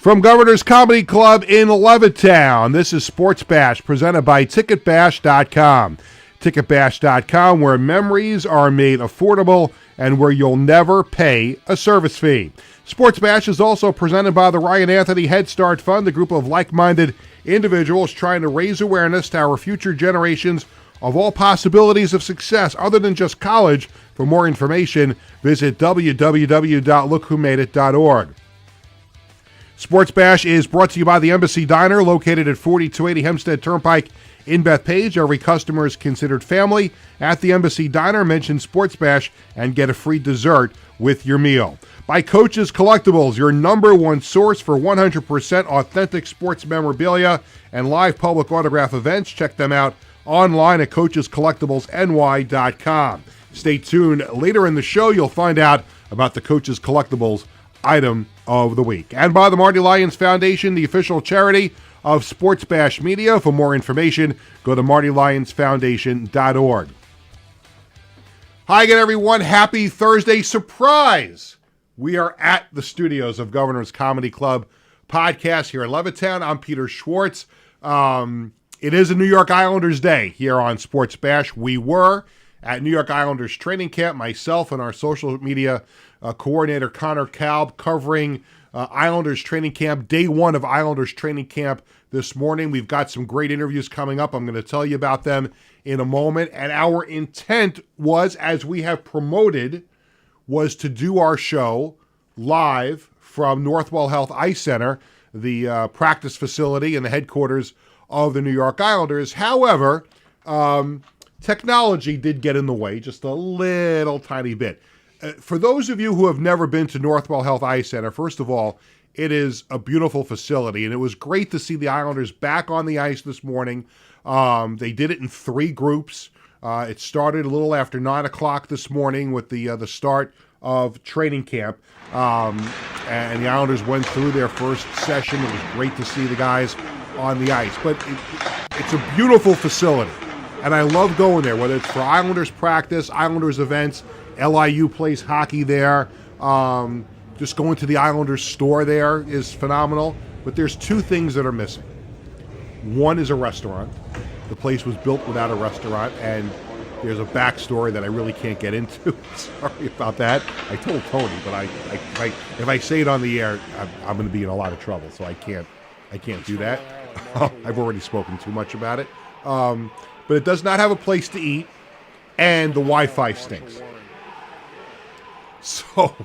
From Governor's Comedy Club in Levittown, this is Sports Bash, presented by TicketBash.com. TicketBash.com, where memories are made affordable and where you'll never pay a service fee. Sports Bash is also presented by the Ryan Anthony Head Start Fund, a group of like-minded individuals trying to raise awareness to our future generations of all possibilities of success other than just college. For more information, visit www.lookwhomadeit.org. Sports Bash is brought to you by the Embassy Diner, located at 4280 Hempstead Turnpike in Bethpage. Every customer is considered family at the Embassy Diner. Mention Sports Bash and get a free dessert with your meal. By Coach's Collectibles, your number one source for 100% authentic sports memorabilia and live public autograph events. Check them out online at coachescollectiblesny.com. Stay tuned. Later in the show, you'll find out about the Coach's Collectibles item of the week. And by the Marty Lyons Foundation, the official charity of Sports Bash Media. For more information, go to martylyonsfoundation.org. Hi again, everyone. Happy Thursday. Surprise! We are at the studios of Governor's Comedy Club podcast here in Levittown. I'm Peter Schwartz. It is a New York Islanders day here on Sports Bash. We were at New York Islanders training camp, myself and our social media coordinator Connor Kalb, covering Islanders training camp, day one of Islanders training camp this morning. We've got some great interviews coming up. I'm going to tell you about them in a moment. And our intent was, as we have promoted, was to do our show live from Northwell Health Ice Center, the practice facility and the headquarters of the New York Islanders. However, technology did get in the way just a little tiny bit. For those of you who have never been to Northwell Health Ice Center, first of all, it is a beautiful facility, and it was great to see the Islanders back on the ice this morning. They did it in three groups. It started a little after 9 o'clock this morning with the start of training camp, and the Islanders went through their first session. It was great to see the guys on the ice, but it's a beautiful facility, and I love going there, whether it's for Islanders practice, Islanders events. LIU plays hockey there. Just going to the Islanders store there is phenomenal. But there's two things that are missing. One is a restaurant. The place was built without a restaurant, and there's a backstory that I really can't get into. Sorry about that. I told Tony, but if I say it on the air, I'm going to be in a lot of trouble, so I can't do that. I've already spoken too much about it. But it does not have a place to eat, and the Wi-Fi stinks. So,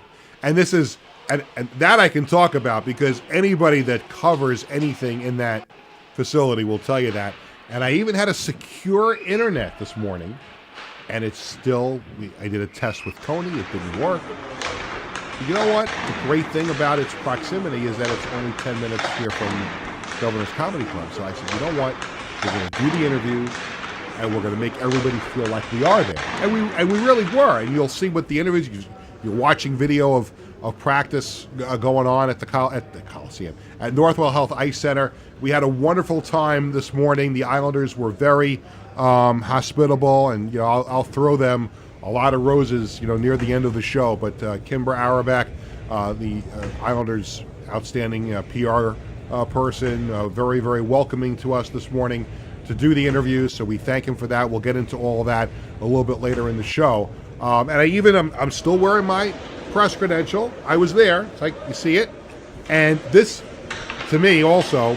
and this is, and that I can talk about because anybody that covers anything in that facility will tell you that. And I even had a secure internet this morning, and it's still, I did a test with Tony, it didn't work. You know what? The great thing about its proximity is that it's only 10 minutes here from Governor's Comedy Club. So I said, you know what? We're going to do the interviews, and we're going to make everybody feel like we are there. And we really were. And you'll see what the interviews, you're watching video of practice going on at the Coliseum, at Northwell Health Ice Center. We had a wonderful time this morning. The Islanders were very hospitable, and I'll throw them a lot of roses near the end of the show. But Kimber Arabeck, the Islanders' outstanding PR person, very, very welcoming to us this morning to do the interviews. So we thank him for that. We'll get into all of that a little bit later in the show. And I'm still wearing my press credential. I was there. It's like, you see it. And this, to me, also,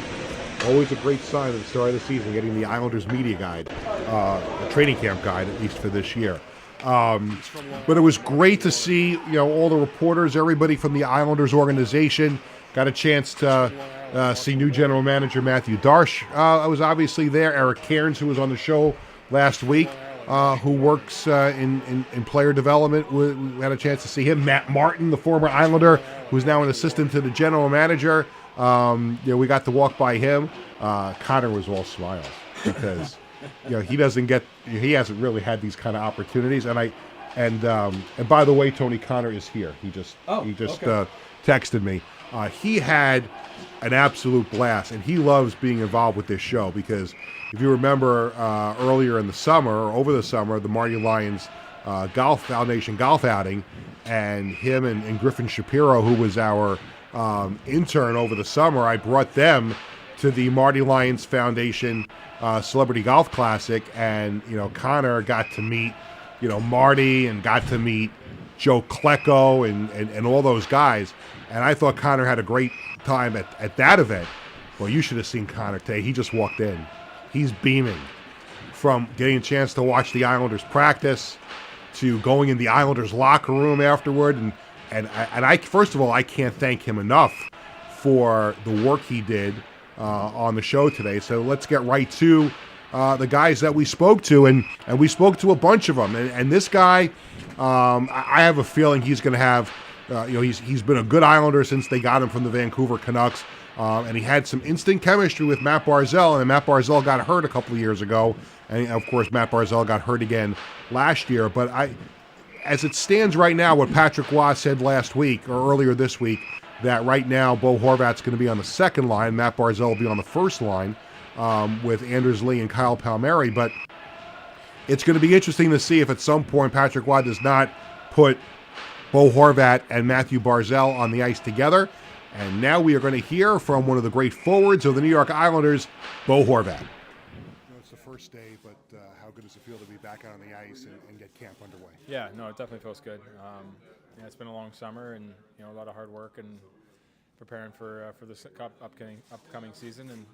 always a great sign at the start of the season, getting the Islanders media guide, the training camp guide, at least for this year. But it was great to see, all the reporters, everybody from the Islanders organization. Got a chance to see new general manager Matthew Darsh. I was obviously there. Eric Cairns, who was on the show last week. Who works in player development. We had a chance to see him. Matt Martin, the former Islander, who's now an assistant to the general manager. We got to walk by him. Connor was all smiles because he hasn't really had these kind of opportunities. And by the way, Tony Connor is here. He just texted me. He had an absolute blast, and he loves being involved with this show because if you remember earlier in the summer, or over the summer, the Marty Lyons Golf Foundation golf outing, and him and Griffin Shapiro, who was our intern over the summer, I brought them to the Marty Lyons Foundation Celebrity Golf Classic, and Connor got to meet Marty and got to meet Joe Klecko and all those guys, and I thought Connor had a great time at that event. Well, you should have seen Connor today. He just walked in. He's beaming from getting a chance to watch the Islanders practice to going in the Islanders locker room afterward, and I first of all, I can't thank him enough for the work he did on the show today. So let's get right to the guys that we spoke to, and we spoke to a bunch of them. And this guy, I have a feeling he's going to have, he's been a good Islander since they got him from the Vancouver Canucks, and he had some instant chemistry with Matt Barzal, and Matt Barzal got hurt a couple of years ago, and of course Matt Barzal got hurt again last year. But as it stands right now, what Patrick Waugh said last week or earlier this week, that right now Bo Horvat's going to be on the second line, Matt Barzal will be on the first line with Anders Lee and Kyle Palmieri. But it's going to be interesting to see if at some point Patrick Waugh does not put Bo Horvat and Matthew Barzal on the ice together. And now we are going to hear from one of the great forwards of the New York Islanders, Bo Horvat. It's the first day, but how good does it feel to be back out on the ice and get camp underway? Yeah, no, it definitely feels good. It's been a long summer and a lot of hard work and preparing for this upcoming season, and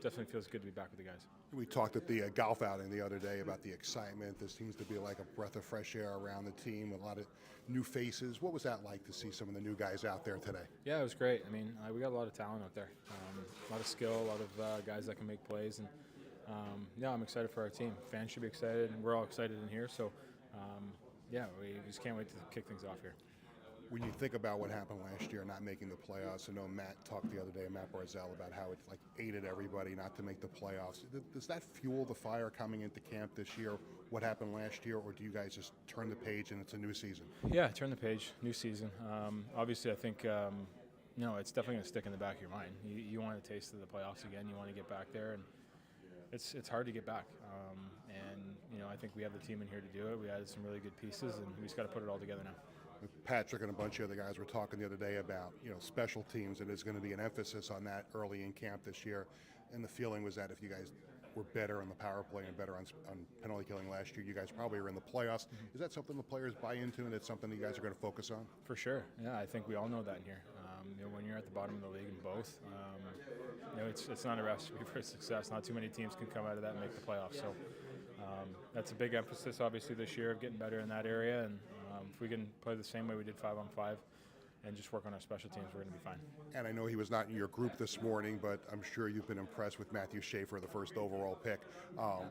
definitely feels good to be back with the guys. We talked at the golf outing the other day about the excitement. There seems to be like a breath of fresh air around the team, a lot of new faces. What was that like to see some of the new guys out there today? Yeah, it was great. I mean, we got a lot of talent out there, a lot of skill, a lot of guys that can make plays, and I'm excited for our team. Fans should be excited, and we're all excited in here. So, we just can't wait to kick things off here. When you think about what happened last year, not making the playoffs, I know Matt talked the other day, Matt Barzal, about how it aided everybody not to make the playoffs. Does that fuel the fire coming into camp this year, what happened last year, or do you guys just turn the page and it's a new season? Yeah, turn the page, new season. Obviously, I think it's definitely going to stick in the back of your mind. You want a taste of the playoffs again. You want to get back there, and it's hard to get back. I think we have the team in here to do it. We added some really good pieces, and we just got to put it all together now. Patrick and a bunch of other guys were talking the other day about special teams, and there's going to be an emphasis on that early in camp this year. And the feeling was that if you guys were better on the power play and better on penalty killing last year, you guys probably were in the playoffs. Mm-hmm. Is that something the players buy into, and it's something you guys are going to focus on? For sure. Yeah, I think we all know that in here. When you're at the bottom of the league in both, it's not a recipe for success. Not too many teams can come out of that and make the playoffs. So that's a big emphasis, obviously, this year of getting better in that area. And if we can play the same way we did 5-on-5 and just work on our special teams, we're going to be fine. And I know he was not in your group this morning, but I'm sure you've been impressed with Matthew Schaefer, the first overall pick.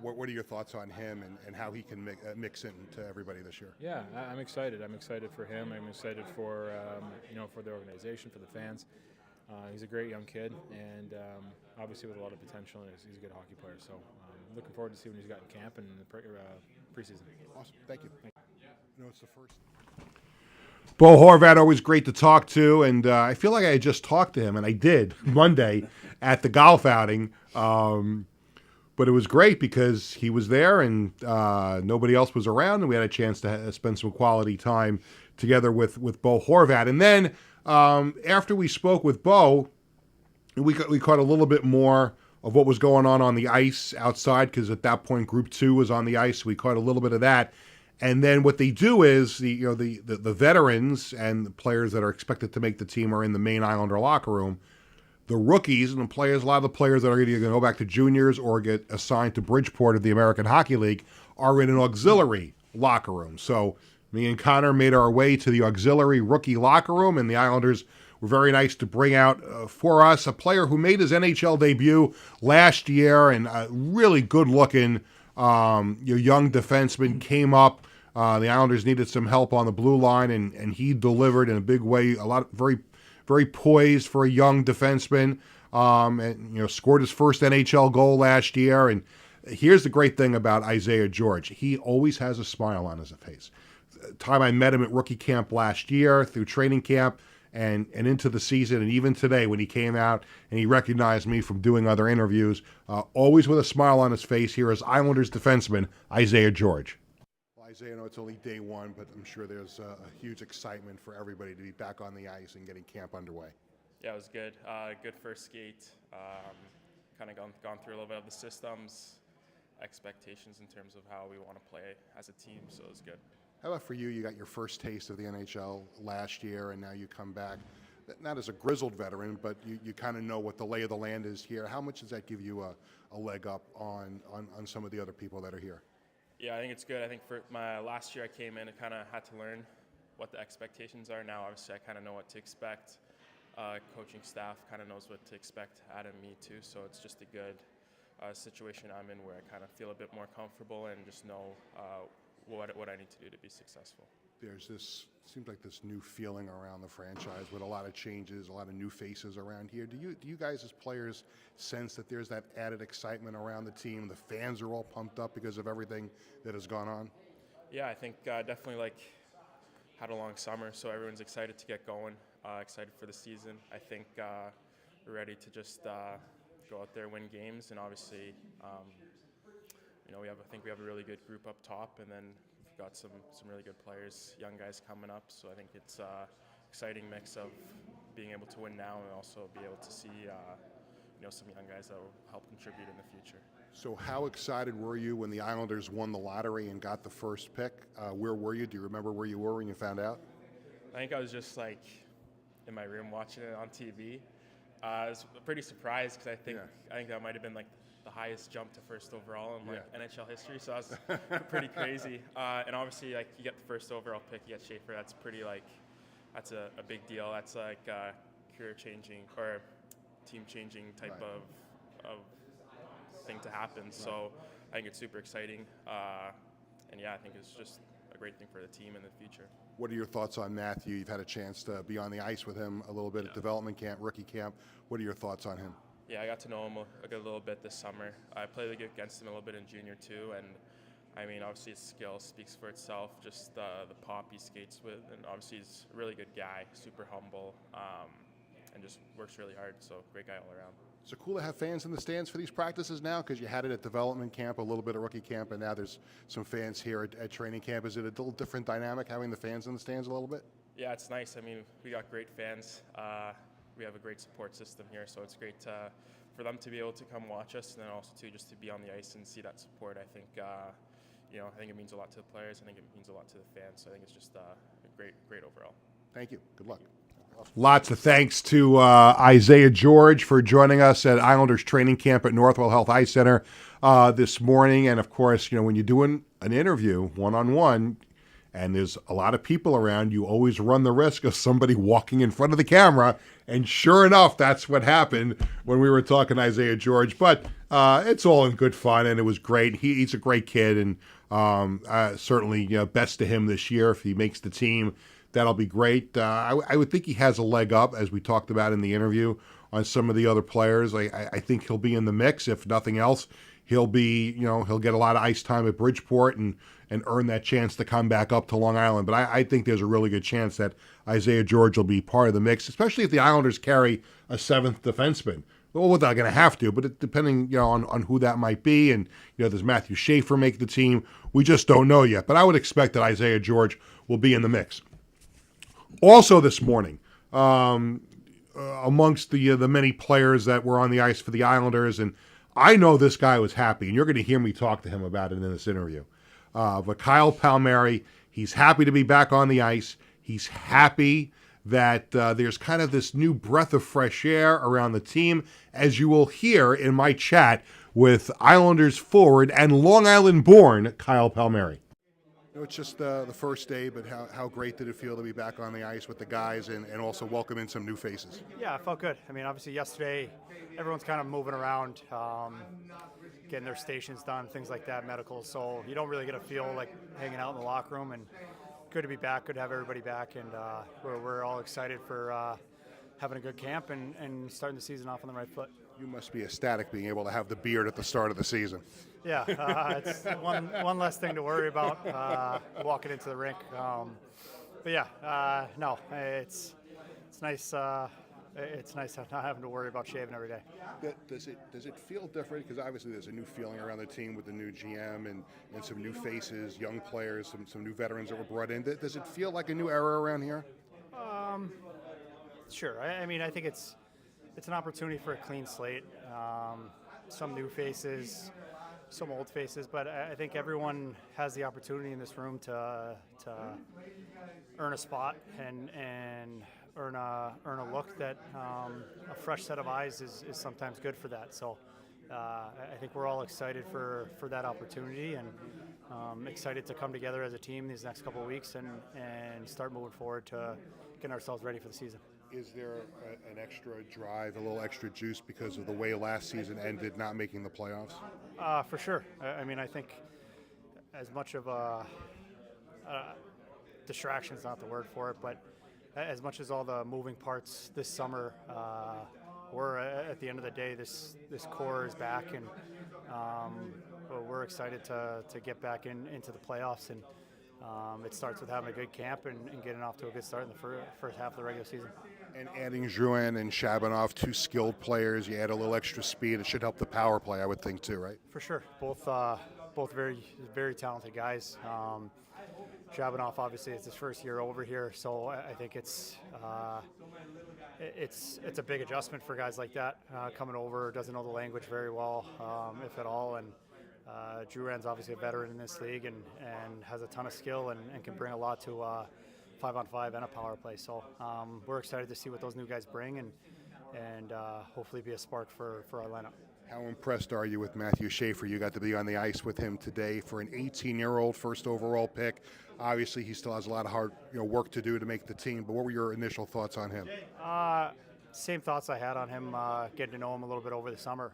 What are your thoughts on him and how he can mix into everybody this year? Yeah, I'm excited. I'm excited for him. I'm excited for for the organization, for the fans. He's a great young kid, and obviously with a lot of potential, and he's a good hockey player. So looking forward to see when he's got in camp and in the preseason. Awesome. Thank you. It's the first. Bo Horvat, always great to talk to, and I feel like I had just talked to him, and I did Monday at the golf outing. But it was great because he was there and nobody else was around, and we had a chance to spend some quality time together with Bo Horvat. And then after we spoke with Bo, we caught a little bit more of what was going on the ice outside, because at that point Group 2 was on the ice. So we caught a little bit of that. And then what they do is the veterans and the players that are expected to make the team are in the main Islander locker room. The rookies and the players, a lot of the players that are either going to go back to juniors or get assigned to Bridgeport of the American Hockey League, are in an auxiliary locker room. So me and Connor made our way to the auxiliary rookie locker room, and the Islanders were very nice to bring out for us a player who made his NHL debut last year, and a really good-looking young defenseman came up. The Islanders needed some help on the blue line, and he delivered in a big way. Very, very poised for a young defenseman. And scored his first NHL goal last year. And here's the great thing about Isaiah George: he always has a smile on his face. The time I met him at rookie camp last year, through training camp, and into the season, and even today when he came out and he recognized me from doing other interviews, always with a smile on his face. Here is Islanders defenseman Isaiah George. Isaiah, I know it's only day one, but I'm sure there's a huge excitement for everybody to be back on the ice and getting camp underway. Yeah, it was good. Good first skate. Kind of gone through a little bit of the systems, expectations in terms of how we want to play as a team, so it was good. How about for you? You got your first taste of the NHL last year, and now you come back, not as a grizzled veteran, but you kind of know what the lay of the land is here. How much does that give you a leg up on some of the other people that are here? Yeah, I think it's good. I think for my last year I came in and kind of had to learn what the expectations are. Now, obviously, I kind of know what to expect. Coaching staff kind of knows what to expect out of me too, so it's just a good situation I'm in where I kind of feel a bit more comfortable and just know what I need to do to be successful. There's seems like this new feeling around the franchise with a lot of changes, a lot of new faces around here. Do you guys as players sense that there's that added excitement around the team? The fans are all pumped up because of everything that has gone on? Yeah, I think definitely had a long summer, so everyone's excited to get going, excited for the season. I think we're ready to just go out there, win games, and obviously, I think we have a really good group up top, and then we've got some really good players, young guys coming up. So I think it's exciting mix of being able to win now and also be able to see some young guys that will help contribute in the future. So how excited were you when the Islanders won the lottery and got the first pick? Where were you? Do you remember where you were when you found out? I think I was just in my room watching it on TV. I was pretty surprised because I think that might have been the highest jump to first overall in NHL history. So that was pretty crazy. And obviously, you get the first overall pick, you get Schaefer. That's pretty that's a big deal. That's career changing or team changing type of thing to happen. So I think it's super exciting. And I think it's just a great thing for the team in the future. What are your thoughts on Matthew? You've had a chance to be on the ice with him a little bit at development camp, rookie camp. What are your thoughts on him? Yeah, I got to know him a little bit this summer. I played against him a little bit in junior too, and I mean, obviously his skill speaks for itself, just the pop he skates with, and obviously he's a really good guy, super humble, and just works really hard, so great guy all around. Is it cool to have fans in the stands for these practices now? Because you had it at development camp, a little bit at rookie camp, and now there's some fans here at training camp. Is it a little different dynamic having the fans in the stands a little bit? Yeah, it's nice. I mean, we got great fans. We have a great support system here, so it's great for them to be able to come watch us, and then also just to be on the ice and see that support. I think I think it means a lot to the players. I think it means a lot to the fans. So I think it's just great overall. Thank you. Good luck. Lots of thanks to Isaiah George for joining us at Islanders training camp at Northwell Health Ice Center this morning. And of course, when you're doing an interview one-on-one and there's a lot of people around, you always run the risk of somebody walking in front of the camera. And sure enough, that's what happened when we were talking to Isaiah George. But it's all in good fun, and it was great. He's a great kid, and certainly best to him this year if he makes the team. That'll be great. I would think he has a leg up, as we talked about in the interview, on some of the other players. I think he'll be in the mix. If nothing else, he'll be, he'll get a lot of ice time at Bridgeport and earn that chance to come back up to Long Island. But I think there's a really good chance that Isaiah George will be part of the mix, especially if the Islanders carry a seventh defenseman. Well, they're going to have to, but depending on who that might be, and does Matthew Schaefer make the team? We just don't know yet. But I would expect that Isaiah George will be in the mix. Also this morning, amongst the many players that were on the ice for the Islanders, and I know this guy was happy, and you're going to hear me talk to him about it in this interview. But Kyle Palmieri, he's happy to be back on the ice. He's happy that there's kind of this new breath of fresh air around the team, as you will hear in my chat with Islanders forward and Long Island-born Kyle Palmieri. It's just the first day, but how great did it feel to be back on the ice with the guys and also welcome in some new faces? Yeah, it felt good. I mean, obviously yesterday, everyone's kind of moving around, getting their stations done, things like that, medical. So you don't really get a feel like hanging out in the locker room. And good to be back, good to have everybody back. And we're all excited for having a good camp and starting the season off on the right foot. You must be ecstatic being able to have the beard at the start of the season. Yeah, it's one less thing to worry about walking into the rink. But yeah, no, it's nice. It's nice not having to worry about shaving every day. Does it feel different? Because obviously there's a new feeling around the team with the new GM and some new faces, young players, some new veterans that were brought in. Does it feel like a new era around here? Sure. I mean, I think it's an opportunity for a clean slate. Some new faces, some old faces, but I think everyone has the opportunity in this room to earn a spot and earn a look that a fresh set of eyes is sometimes good for that. So I think we're all excited for that opportunity and excited to come together as a team these next couple of weeks and start moving forward to getting ourselves ready for the season. Is there an extra drive, a little extra juice because of the way last season ended, not making the playoffs? For sure. I mean, I think as much of a distraction is not the word for it, but as much as all the moving parts this summer were, at the end of the day, this core is back, and we're excited to get back into the playoffs. And it starts with having a good camp and getting off to a good start in the first half of the regular season. And adding Drouin and Shabanov, two skilled players, you add a little extra speed. It should help the power play, I would think, too, right? For sure. Both very, very talented guys. Shabanov, obviously, it's his first year over here, so I think it's a big adjustment for guys like that coming over. Doesn't know the language very well, if at all, and Drouin's obviously a veteran in this league and has a ton of skill and can bring a lot to 5-on-5 and a power play. So we're excited to see what those new guys bring and hopefully be a spark for our lineup. How impressed are you with Matthew Schaefer? You got to be on the ice with him today for an 18-year-old first overall pick. Obviously, he still has a lot of hard work to do to make the team, but what were your initial thoughts on him? Same thoughts I had on him, getting to know him a little bit over the summer.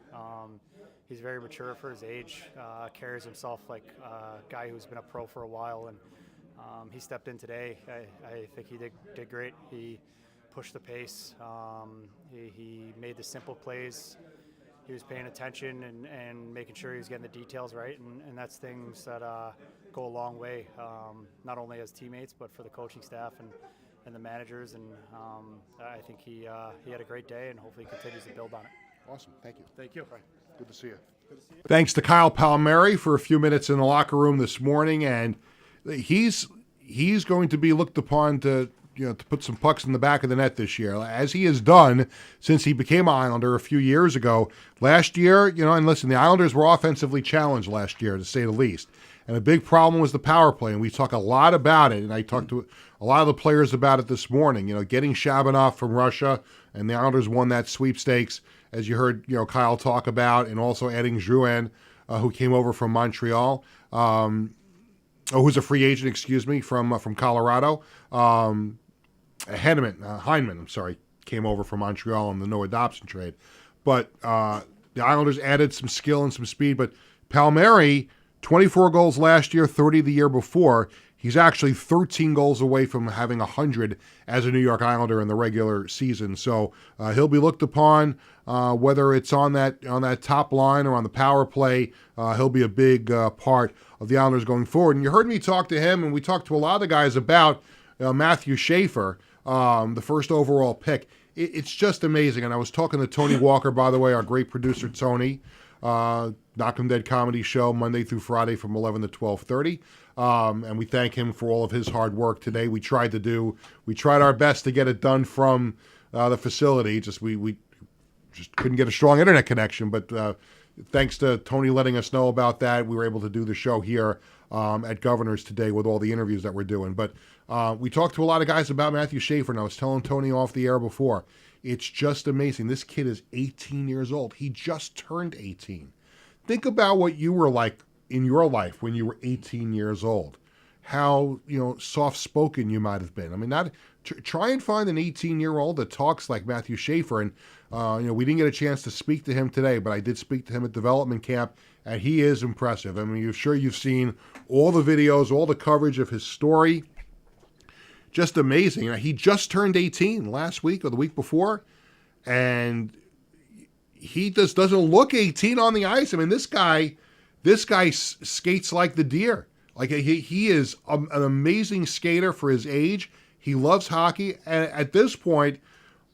He's very mature for his age, carries himself like a guy who's been a pro for a while, and he stepped in today. I think he did great. He pushed the pace. He made the simple plays. He was paying attention and making sure he was getting the details right, and that's things that go a long way, not only as teammates but for the coaching staff and the managers. And I think he had a great day, and hopefully he continues to build on it. Awesome. Thank you. Thank you. Bye. Good to see you. Thanks to Kyle Palmieri for a few minutes in the locker room this morning, and he's going to be looked upon to put some pucks in the back of the net this year, as he has done since he became an Islander a few years ago. Last year, and listen, the Islanders were offensively challenged last year, to say the least. And a big problem was the power play, and we talk a lot about it, and I talked to a lot of the players about it this morning. Getting Shabanov from Russia, and the Islanders won that sweepstakes, as you heard Kyle talk about, and also adding Drouin, who came over from Montreal, who's a free agent, from Colorado. Hyndman, came over from Montreal on the no adoption trade. But the Islanders added some skill and some speed. But Palmieri, 24 goals last year, 30 the year before. He's actually 13 goals away from having 100 as a New York Islander in the regular season. So he'll be looked upon, whether it's on that top line or on the power play. He'll be a big part of the Islanders going forward. And you heard me talk to him, and we talked to a lot of the guys about Matthew Schaefer, the first overall pick. It's just amazing. And I was talking to Tony Walker, by the way, our great producer, Tony, Knock 'em Dead Comedy Show, Monday through Friday from 11 to 12:30. And we thank him for all of his hard work today. We tried our best to get it done from the facility. We just couldn't get a strong internet connection. But thanks to Tony letting us know about that, we were able to do the show here at Governors today with all the interviews that we're doing. But we talked to a lot of guys about Matthew Schaefer, and I was telling Tony off the air before. It's just amazing. This kid is 18 years old. He just turned 18. Think about what you were like in your life when you were 18 years old. How soft-spoken you might have been. I mean, try and find an 18-year-old that talks like Matthew Schaefer. And we didn't get a chance to speak to him today, but I did speak to him at development camp, and he is impressive. I mean, you've seen all the videos, all the coverage of his story. Just amazing. He just turned 18 last week or the week before, and he just doesn't look 18 on the ice. I mean, this guy skates like the deer. Like he is an amazing skater for his age. He loves hockey, and at this point,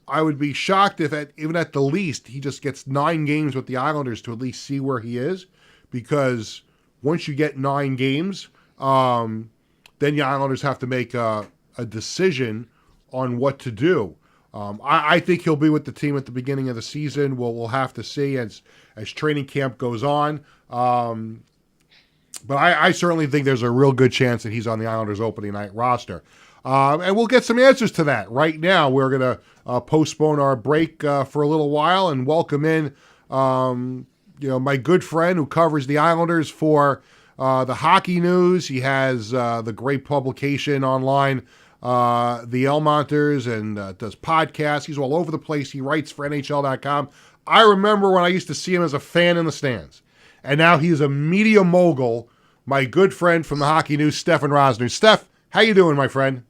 I would be shocked if even at the least he just gets 9 games with the Islanders to at least see where he is, because once you get 9 games, then the Islanders have to make a decision on what to do. I think he'll be with the team at the beginning of the season. We'll have to see as training camp goes on. But I certainly think there's a real good chance that he's on the Islanders opening night roster. And we'll get some answers to that. Right now, we're going to postpone our break for a little while and welcome in my good friend who covers the Islanders for the Hockey News. He has the great publication online, the Elmonters, and does podcasts. He's all over the place. He writes for NHL.com. I remember when I used to see him as a fan in the stands. And now he's a media mogul, my good friend from the Hockey News, Stefan Rosner. Steph, how you doing, my friend?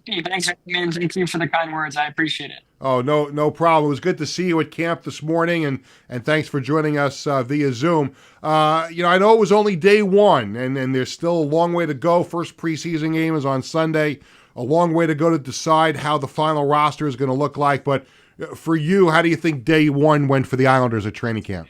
Thanks, man. Thank you for the kind words. I appreciate it. Oh, no problem. It was good to see you at camp this morning, and thanks for joining us via Zoom. I know it was only day one, and there's still a long way to go. First preseason game is on Sunday. A long way to go to decide how the final roster is going to look like. But for you, how do you think day one went for the Islanders at training camp?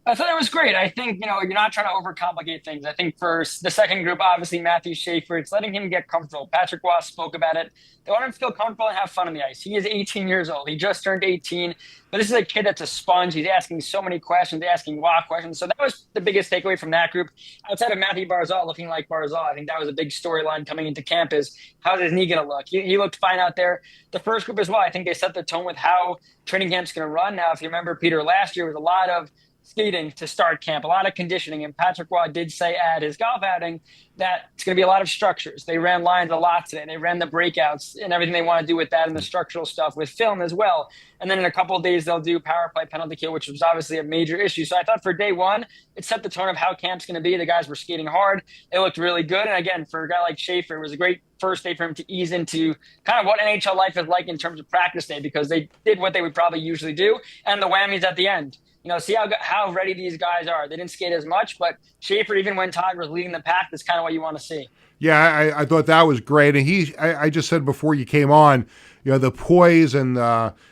I thought it was great. I think, you're not trying to overcomplicate things. I think for the second group, obviously Matthew Schaefer, it's letting him get comfortable. Patrick Ross spoke about it. They want him to feel comfortable and have fun on the ice. He is 18 years old. He just turned 18. But this is a kid that's a sponge. He's asking so many questions, asking wild questions. So that was the biggest takeaway from that group. Outside of Matthew Barzal looking like Barzal, I think that was a big storyline coming into camp is how's his knee going to look? He looked fine out there. The first group as well, I think they set the tone with how training camp's going to run. Now, if you remember, Peter, last year was a lot of skating to start camp, a lot of conditioning. And Patrick Roy did say at his golf outing that it's going to be a lot of structures. They ran lines a lot today. They ran the breakouts and everything they want to do with that and the structural stuff with film as well. And then in a couple of days, they'll do power play, penalty kill, which was obviously a major issue. So I thought for day one, it set the tone of how camp's going to be. The guys were skating hard. They looked really good. And again, for a guy like Schaefer, it was a great first day for him to ease into kind of what NHL life is like in terms of practice day, because they did what they would probably usually do. And the whammies at the end. See how ready these guys are. They didn't skate as much, but Schaefer, even when Todd was leading the pack, that's kind of what you want to see. Yeah, I thought that was great. And I just said before you came on, the poise and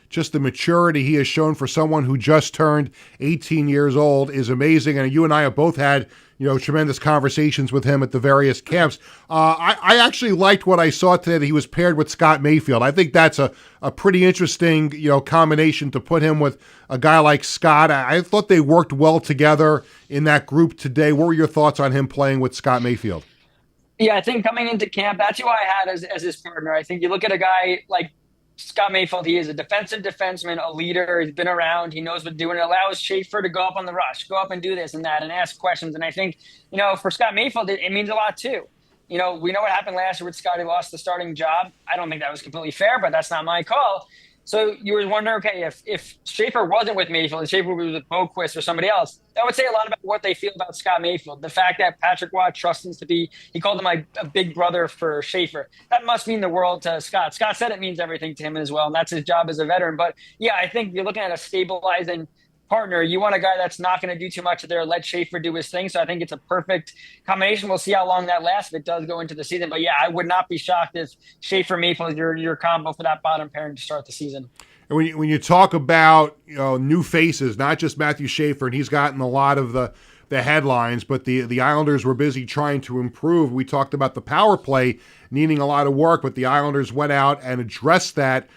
just the maturity he has shown for someone who just turned 18 years old is amazing. And you and I have both had, tremendous conversations with him at the various camps. I actually liked what I saw today that he was paired with Scott Mayfield. I think that's a pretty interesting, combination to put him with a guy like Scott. I thought they worked well together in that group today. What were your thoughts on him playing with Scott Mayfield? Yeah, I think coming into camp, that's who I had as his partner. I think you look at a guy like Scott Mayfield, he is a defensive defenseman, a leader. He's been around. He knows what to do, and it allows Schaefer to go up on the rush, go up and do this and that and ask questions. And I think, for Scott Mayfield, it means a lot too. We know what happened last year with Scott. He lost the starting job. I don't think that was completely fair, but that's not my call. So you were wondering, okay, if Schaefer wasn't with Mayfield and Schaefer was with Boquist or somebody else, that would say a lot about what they feel about Scott Mayfield. The fact that Patrick Watt trusts him to be, he called him a big brother for Schaefer. That must mean the world to Scott. Scott said it means everything to him as well, and that's his job as a veteran. But, yeah, I think you're looking at a stabilizing partner. You want a guy that's not going to do too much there, let Schaefer do his thing. So I think it's a perfect combination. We'll see how long that lasts if it does go into the season. But, yeah, I would not be shocked if Schaefer Mayfield is your combo for that bottom pairing to start the season. And when you talk about new faces, not just Matthew Schaefer, and he's gotten a lot of the headlines, but the Islanders were busy trying to improve. We talked about the power play needing a lot of work, but the Islanders went out and addressed that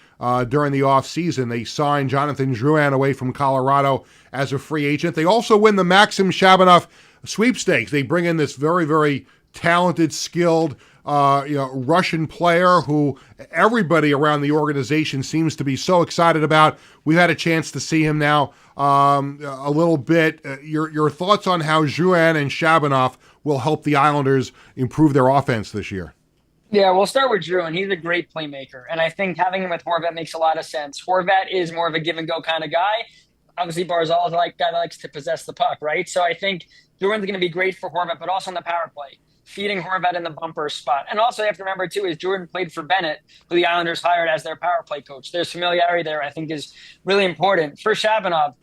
during the offseason. They signed Jonathan Drouin away from Colorado as a free agent. They also win the Maxim Shabanoff sweepstakes. They bring in this very, very talented, skilled Russian player who everybody around the organization seems to be so excited about. We've had a chance to see him now a little bit. Your thoughts on how Drouin and Shabanoff will help the Islanders improve their offense this year? Yeah, we'll start with Drew, and he's a great playmaker. And I think having him with Horvat makes a lot of sense. Horvat is more of a give-and-go kind of guy. Obviously, Barzal is a guy that likes to possess the puck, right? So I think Drouin's going to be great for Horvat, but also on the power play, feeding Horvat in the bumper spot. And also you have to remember, too, is Drouin played for Bennett, who the Islanders hired as their power play coach. There's familiarity there, I think, is really important. For Shabanov,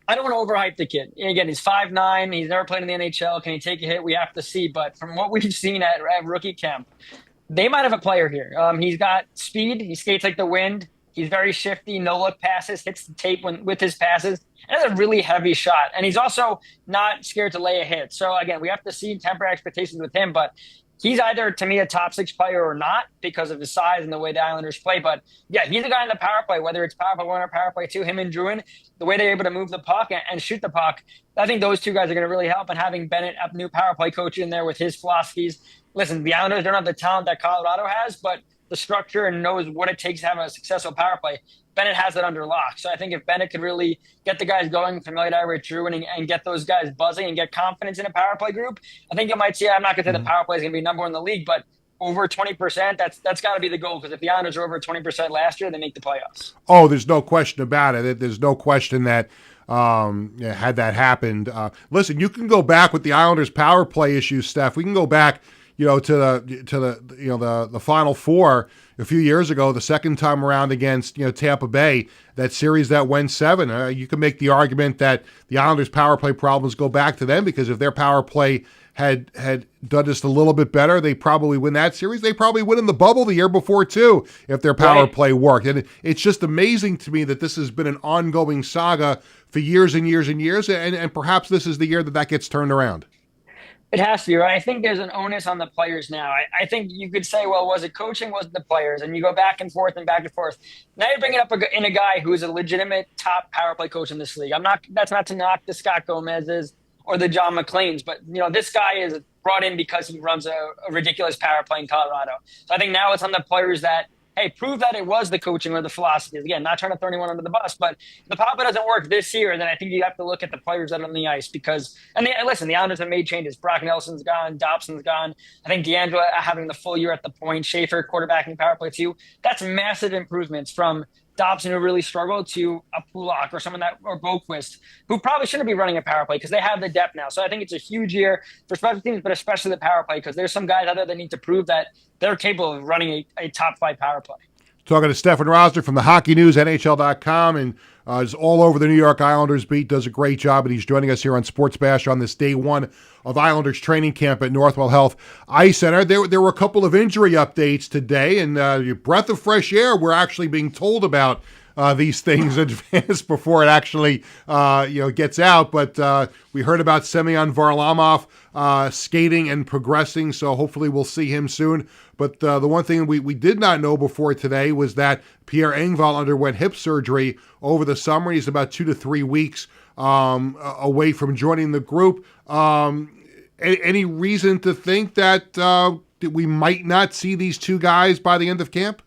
I don't want to overhype the kid. Again, he's 5'9". He's never played in the NHL. Can he take a hit? We have to see. But from what we've seen at rookie camp, they might have a player here. He's got speed. He skates like the wind. He's very shifty, no-look passes, hits the tape with his passes. And has a really heavy shot. And he's also not scared to lay a hit. So, again, we have to see temper expectations with him. But he's either, to me, a top 6 player or not because of his size and the way the Islanders play. But yeah, he's a guy in the power play, whether it's power play 1 or power play 2, him and Druin, the way they're able to move the puck and shoot the puck, I think those two guys are going to really help. And having Bennett, a new power play coach in there with his philosophies. Listen, the Islanders don't have the talent that Colorado has, but the structure and knows what it takes to have a successful power play. Bennett has it under lock. So I think if Bennett could really get the guys going, familiarize with Druin, and get those guys buzzing and get confidence in a power play group, I think you might see, I'm not going to say the power play is going to be number 1 in the league, but over 20%, that's got to be the goal, because if the Islanders are over 20% last year, they make the playoffs. Oh, there's no question about it. There's no question that had that happened. Listen, you can go back with the Islanders' power play issues, Steph. We can go back, to the Final Four a few years ago, the second time around against Tampa Bay, that series that went 7. You can make the argument that the Islanders' power play problems go back to them, because if their power play had done just a little bit better, they probably win that series. They probably win in the bubble the year before too, if their power play worked. And it's just amazing to me that this has been an ongoing saga for years and years and years, and perhaps this is the year that gets turned around. It has to be, right? I think there's an onus on the players now. I think you could say, well, was it coaching? Was it the players? And you go back and forth and back and forth. Now you're bringing up in a guy who is a legitimate top power play coach in this league. That's not to knock the Scott Gomez's or the John McClain's, but this guy is brought in because he runs a ridiculous power play in Colorado. So I think now it's on the players that, hey, prove that it was the coaching or the philosophies. Again, not trying to throw anyone under the bus, but if the power play doesn't work this year, then I think you have to look at the players that are on the ice, because, listen, the Islanders have made changes. Brock Nelson's gone, Dobson's gone. I think D'Angelo having the full year at the point, Schaefer quarterbacking power play too. That's massive improvements from Dobson, who really struggled, to a Pulak or Boquist, who probably shouldn't be running a power play because they have the depth now. So I think it's a huge year for special teams, but especially the power play, because there's some guys out there that need to prove that they're capable of running a top 5 power play. Talking to Stefan Rosner from the Hockey News, NHL.com, and is all over the New York Islanders beat, does a great job, and he's joining us here on Sports Bash on this day 1 of Islanders training camp at Northwell Health Ice Center. There were a couple of injury updates today, and breath of fresh air. We're actually being told about these things in advance before it actually gets out. But we heard about Semyon Varlamov skating and progressing, so hopefully we'll see him soon. But the one thing we did not know before today was that Pierre Engvall underwent hip surgery over the summer. He's about 2 to 3 weeks away from joining the group. Any reason to think that we might not see these two guys by the end of camp?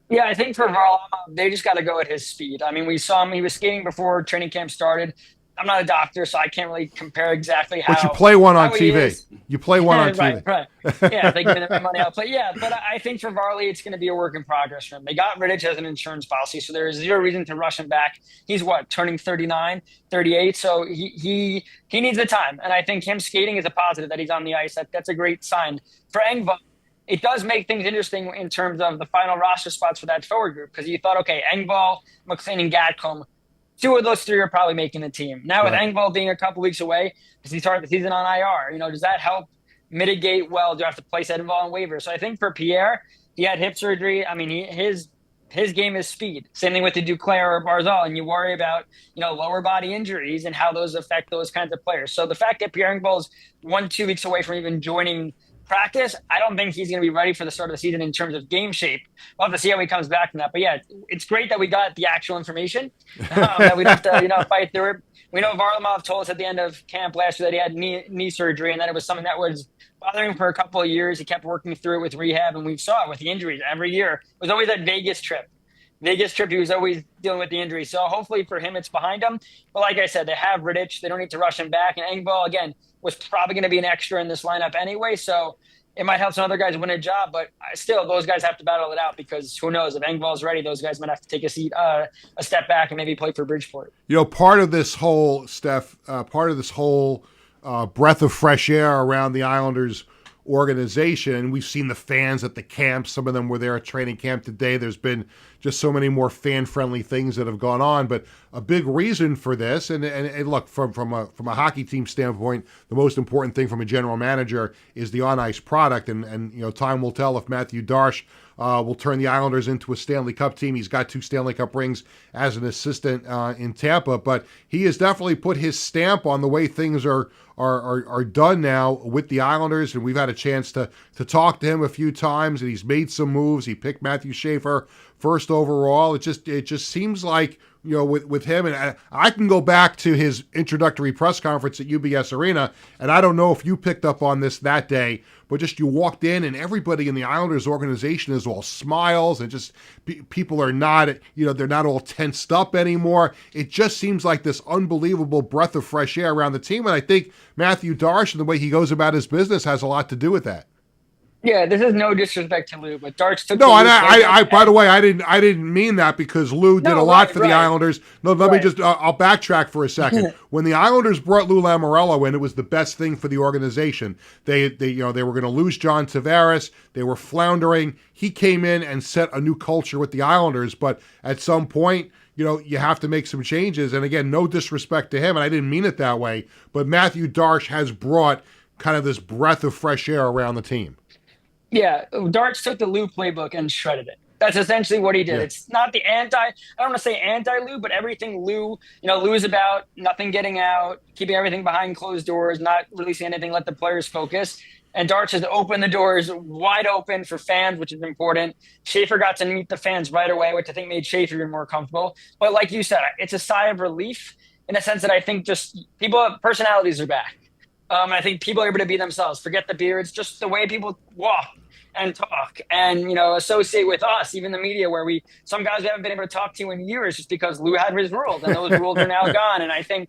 Yeah, I think for Varlamov, they just got to go at his speed. I mean, we saw him, he was skating before training camp started. I'm not a doctor, so I can't really compare exactly how. But you play one on TV. You play one on TV. Right. Yeah, if they give me money, I'll play. Yeah, but I think for Varley, it's going to be a work in progress for him. They got Rittich as an insurance policy, so there is zero reason to rush him back. He's turning 39, 38, so he needs the time. And I think him skating is a positive that he's on the ice. That's a great sign. For Engvall, it does make things interesting in terms of the final roster spots for that forward group, because you thought, okay, Engvall, McLean, and Gatcomb, 2 of those 3 are probably making the team. Now with Engvall being a couple weeks away, does he start the season on IR? Does that help mitigate? Well, do you have to place Engvall on waivers? So I think for Pierre, he had hip surgery. I mean, his game is speed. Same thing with the Duclair or Barzal, and you worry about lower body injuries and how those affect those kinds of players. So the fact that Pierre Engvall is 1-2 weeks away from even joining practice, I don't think he's going to be ready for the start of the season in terms of game shape. We'll have to see how he comes back from that. But yeah, it's great that we got the actual information, that we don't have to fight through it. We know Varlamov told us at the end of camp last year that he had knee surgery, and that it was something that was bothering him for a couple of years. He kept working through it with rehab, and we saw it with the injuries every year. It was always that Vegas trip, he was always dealing with the injury. So hopefully for him, it's behind him. But like I said, they have Rittich. They don't need to rush him back. And Engvall, again, was probably going to be an extra in this lineup anyway. So it might help some other guys win a job. But still, those guys have to battle it out, because who knows? If Engvall's ready, those guys might have to take a step back and maybe play for Bridgeport. Part of this whole, Steph, breath of fresh air around the Islanders organization. We've seen the fans at the camp. Some of them were there at training camp today. There's been just so many more fan-friendly things that have gone on. But a big reason for this, and look, from a hockey team standpoint, the most important thing from a general manager is the on-ice product. And time will tell if Matthew Darche will turn the Islanders into a Stanley Cup team. He's got 2 Stanley Cup rings as an assistant in Tampa, but he has definitely put his stamp on the way things are done now with the Islanders, and we've had a chance to talk to him a few times, and he's made some moves. He picked Matthew Schaefer first overall. It just seems like, with him, and I can go back to his introductory press conference at UBS Arena, and I don't know if you picked up on this that day, but just you walked in and everybody in the Islanders organization is all smiles, and just people are not, they're not all tensed up anymore. It just seems like this unbelievable breath of fresh air around the team, and I think Matthew Darche and the way he goes about his business has a lot to do with that. Yeah, this is no disrespect to Lou, but Darche took. No, and I by the way, I didn't mean that, because Lou did a lot for the Islanders. No, let me just, I'll backtrack for a second. When the Islanders brought Lou Lamoriello in, it was the best thing for the organization. They were going to lose John Tavares. They were floundering. He came in and set a new culture with the Islanders. But at some point, you have to make some changes. And again, no disrespect to him, and I didn't mean it that way. But Matthew Darche has brought kind of this breath of fresh air around the team. Yeah, Darche took the Lou playbook and shredded it. That's essentially what he did. Yeah. It's not the I don't want to say anti-Lou, but everything Lou, Lou is about nothing getting out, keeping everything behind closed doors, not releasing anything, let the players focus. And Darche has opened the doors wide open for fans, which is important. Schaefer got to meet the fans right away, which I think made Schaefer even more comfortable. But like you said, it's a sigh of relief in a sense that I think just personalities are back. I think people are able to be themselves, forget the beards, just the way people walk and talk and, associate with us, even the media, where some guys we haven't been able to talk to in years just because Lou had his rules, and those rules are now gone. And I think,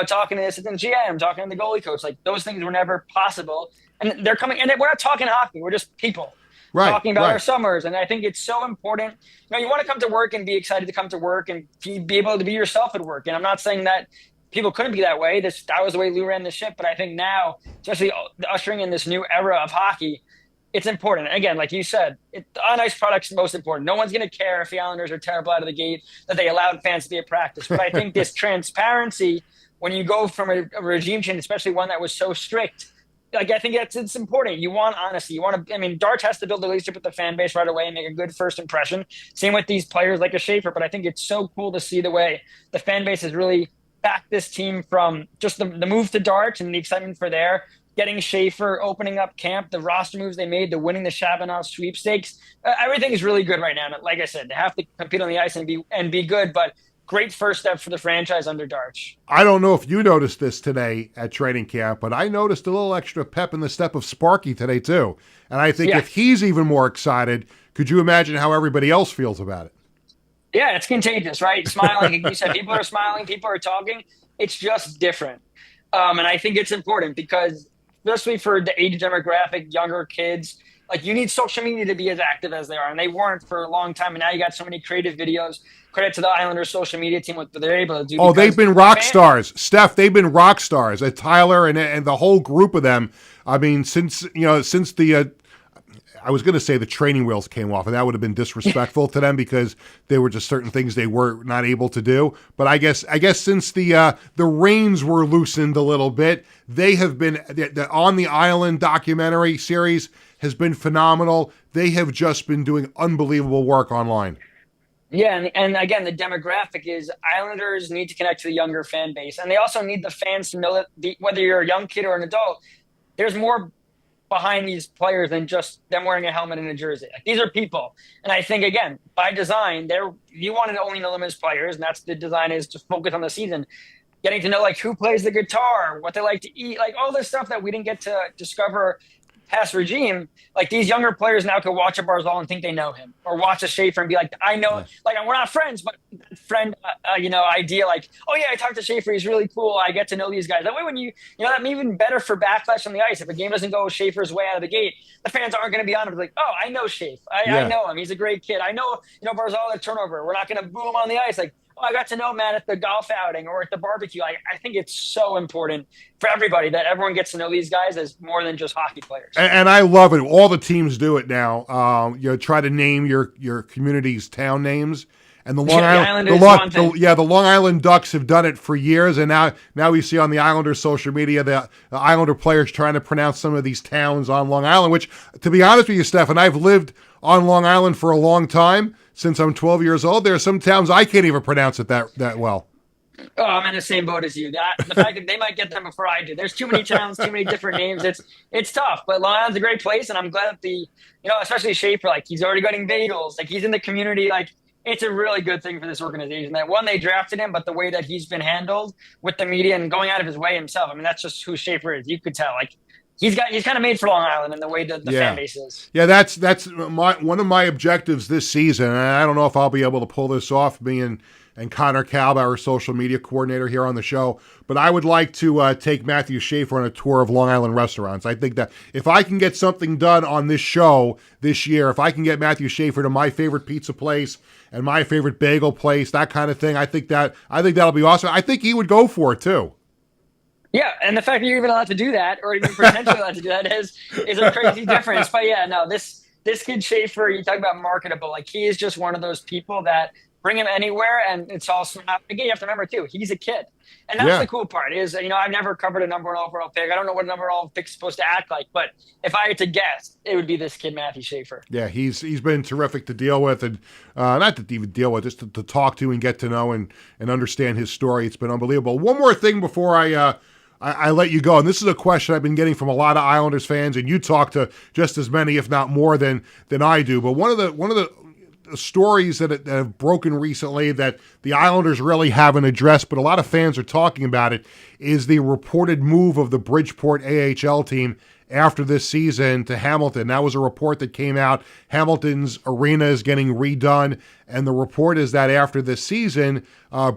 talking to the assistant GM, talking to the goalie coach, like those things were never possible. And they're coming, and we're not talking hockey. We're just people talking about our summers. And I think it's so important. You want to come to work and be excited to come to work and be able to be yourself at work. And I'm not saying that people couldn't be that way. That was the way Lou ran the ship. But I think now, especially ushering in this new era of hockey, it's important. Again, like you said, the on-ice product's most important. No one's going to care if the Islanders are terrible out of the gate, that they allowed fans to be at practice. But I think this transparency, when you go from a regime change, especially one that was so strict, I think it's important. You want honesty. Darche has to build a relationship with the fan base right away and make a good first impression. Same with these players like a Schaefer. But I think it's so cool to see the way the fan base has really backed this team, from just the move to Darche and the excitement for getting Schaefer, opening up camp, the roster moves they made, the winning the Chabanel sweepstakes. Everything is really good right now. And like I said, they have to compete on the ice and be good, but great first step for the franchise under Darche. I don't know if you noticed this today at training camp, but I noticed a little extra pep in the step of Sparky today too. And I think if he's even more excited, could you imagine how everybody else feels about it? Yeah, it's contagious, right? Smiling, like you said, people are smiling, people are talking. It's just different. And I think it's important because, especially for the age demographic, younger kids, you need social media to be as active as they are. And they weren't for a long time. And now you got so many creative videos. Credit to the Islanders social media team, what they're able to do. Oh, they've been rock stars. Steph, they've been rock stars. Tyler and the whole group of them. Since the I was going to say the training wheels came off, and that would have been disrespectful to them because there were just certain things they were not able to do. But I guess since the reins were loosened a little bit, they have been the On the Island documentary series has been phenomenal. They have just been doing unbelievable work online. Yeah, and again, the demographic is Islanders need to connect to the younger fan base, and they also need the fans to know that whether you're a young kid or an adult, there's more behind these players than just them wearing a helmet and a jersey. These are people. And I think, again, by design, you wanted to only know them as players, and that's the design, is to focus on the season. Getting to know who plays the guitar, what they like to eat, all this stuff that we didn't get to discover past regime. These younger players now can watch a Barzal and think they know him, or watch a Schaefer and be I know, we're not friends, but friend, idea, oh yeah, I talked to Schaefer, he's really cool, I get to know these guys. That way, when that may be even better for backlash on the ice. If a game doesn't go Schaefer's way out of the gate, the fans aren't going to be on him. Oh, I know Schaefer. I know him. He's a great kid. I know, Barzal had turnover. We're not going to boo him on the ice. oh, I got to know Matt at the golf outing or at the barbecue. I think it's so important for everybody that everyone gets to know these guys as more than just hockey players. And I love it. All the teams do it now. Try to name your community's town names. And the Long the Long Island Ducks have done it for years, and now we see on the Islanders' social media the Islander players trying to pronounce some of these towns on Long Island. Which, to be honest with you, Stefan, I've lived on Long Island for a long time since I'm 12 years old. There are some towns I can't even pronounce it that well. Oh, I'm in the same boat as you. The fact that they might get them before I do. There's too many towns, too many different names. It's tough, but Long Island's a great place, and I'm glad that especially Schaefer, he's already getting bagels. He's in the community. It's a really good thing for this organization that one, they drafted him, but the way that he's been handled with the media and going out of his way himself. I mean, that's just who Schaefer is. You could tell. He's kind of made for Long Island in the way that the fan base is. Yeah, that's one of my objectives this season. And I don't know if I'll be able to pull this off, me and Connor Kalb, our social media coordinator here on the show. But I would like to take Matthew Schaefer on a tour of Long Island restaurants. I think that if I can get something done on this show this year, if I can get Matthew Schaefer to my favorite pizza place and my favorite bagel place, that kind of thing, I think that'll be awesome. I think he would go for it too. Yeah, and the fact that you're even allowed to do that, or even potentially allowed to do that, is a crazy difference. But yeah, no, this kid Schaefer, you talk about marketable. He is just one of those people that bring him anywhere, and it's also again, you have to remember too, he's a kid, and that's the cool part. Is I've never covered a number 1 overall pick. I don't know what a number 1 overall pick's supposed to act like, but if I had to guess, it would be this kid Matthew Schaefer. Yeah, he's been terrific to deal with, and not to even deal with, just to talk to and get to know and understand his story. It's been unbelievable. One more thing before I let you go, and this is a question I've been getting from a lot of Islanders fans, and you talk to just as many, if not more, than I do. But one of the stories that have broken recently that the Islanders really haven't addressed, but a lot of fans are talking about it, is the reported move of the Bridgeport AHL team after this season to Hamilton. That was a report that came out. Hamilton's arena is getting redone, and the report is that after this season,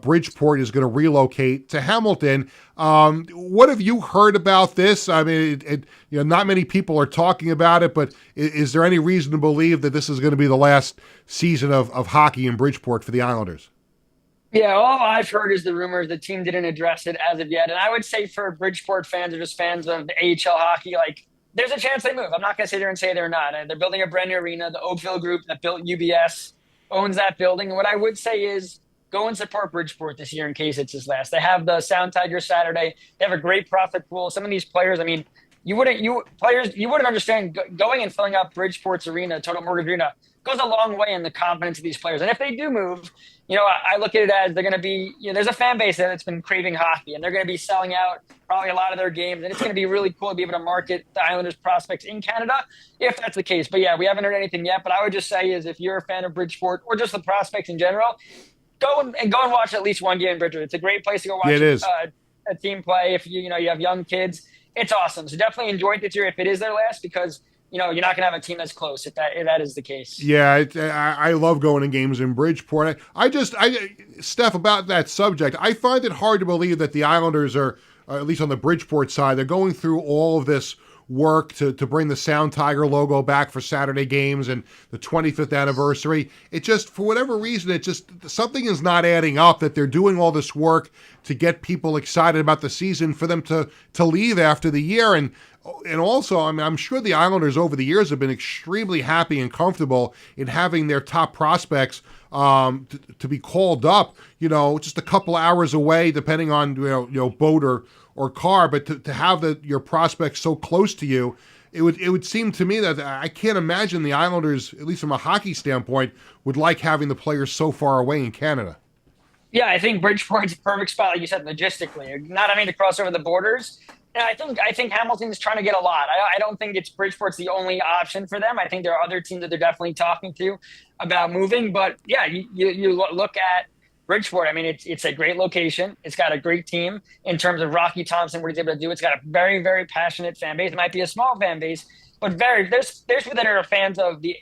Bridgeport is going to relocate to Hamilton. What have you heard about this? I mean, not many people are talking about it, but is there any reason to believe that this is going to be the last season of hockey in Bridgeport for the Islanders? Yeah, all I've heard is the rumors. The team didn't address it as of yet. And I would say for Bridgeport fans or just fans of the AHL hockey, there's a chance they move. I'm not going to sit there and say they're not. They're building a brand new arena. The Oakville group that built UBS owns that building. And what I would say is go and support Bridgeport this year in case it's his last. They have the Sound Tiger Saturday. They have a great profit pool. Some of these players, you wouldn't understand going and filling up Bridgeport's arena, Total Mortgage Arena, goes a long way in the confidence of these players. And if they do move, I look at it as they're going to be, there's a fan base that's been craving hockey, and they're going to be selling out probably a lot of their games. And it's going to be really cool to be able to market the Islanders prospects in Canada, if that's the case. But yeah, we haven't heard anything yet. But I would just say is if you're a fan of Bridgeport or just the prospects in general, go and watch at least one game in Bridgeport. It's a great place to go watch a team play. If you have young kids, it's awesome. So definitely enjoy it this year if it is their last, because you're not going to have a team that's close if that is the case. Yeah, I love going to games in Bridgeport. Steph, about that subject, I find it hard to believe that the Islanders are, at least on the Bridgeport side, they're going through all of this work to bring the Sound Tiger logo back for Saturday games and the 25th anniversary. It just, for whatever reason, something is not adding up, that they're doing all this work to get people excited about the season for them to leave after the year. And also, I'm sure the Islanders over the years have been extremely happy and comfortable in having their top prospects to be called up, just a couple hours away, depending on, boat or car, but to have your prospects so close to you, it would seem to me that I can't imagine the Islanders, at least from a hockey standpoint, would like having the players so far away in Canada. Yeah, I think Bridgeport's a perfect spot, like you said, logistically, not having to cross over the borders. And I think Hamilton's trying to get a lot. I don't think Bridgeport's the only option for them. I think there are other teams that they're definitely talking to about moving. But yeah, you look at Bridgeport. It's a great location. It's got a great team in terms of Rocky Thompson, what he's able to do. It's got a very, very passionate fan base. It might be a small fan base, but there's people that are fans of the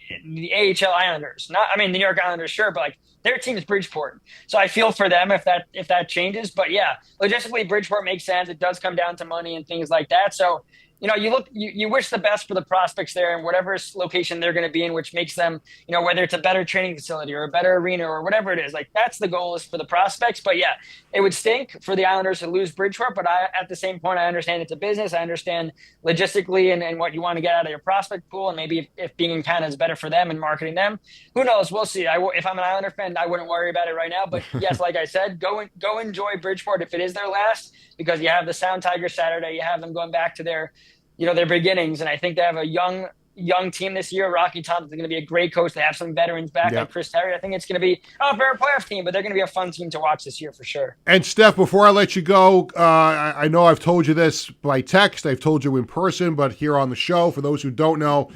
AHL Islanders. The New York Islanders, sure, but their team is Bridgeport. So I feel for them if that changes. But yeah, logistically, Bridgeport makes sense. It does come down to money and things like that. So, you wish the best for the prospects there and whatever location they're going to be in, which makes them, whether it's a better training facility or a better arena or whatever it is, like that's the goal is for the prospects. But yeah, it would stink for the Islanders to lose Bridgeport. But at the same point, I understand it's a business. I understand logistically and what you want to get out of your prospect pool. And maybe if being in Canada is better for them and marketing them, who knows? We'll see. If I'm an Islander fan, I wouldn't worry about it right now. But yes, like I said, go enjoy Bridgeport if it is their last, because you have the Sound Tigers Saturday. You have them going back to their beginnings. And I think they have a young team this year. Rocky Thompson's going to be a great coach. They have some veterans back like Chris Terry. I think it's going to be a fair playoff team, but they're going to be a fun team to watch this year for sure. And Steph, before I let you go, I know I've told you this by text. I've told you in person, but here on the show, for those who don't know,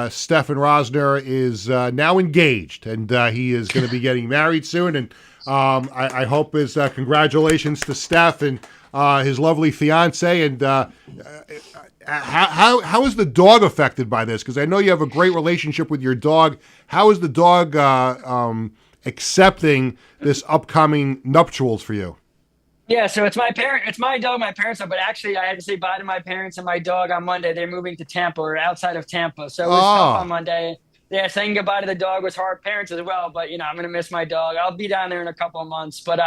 Stefan Rosner is now engaged, and he is going to be getting married soon. And I hope his congratulations to Steph and his lovely fiance. And how is the dog affected by this? Because I know you have a great relationship with your dog. How is the dog accepting this upcoming nuptials for you? Yeah, so it's my dog, my parents are, but actually I had to say bye to my parents and my dog on Monday. They're moving to Tampa or outside of Tampa. So it was tough on Monday. Yeah, saying goodbye to the dog was hard. Parents as well, but I'm going to miss my dog. I'll be down there in a couple of months. But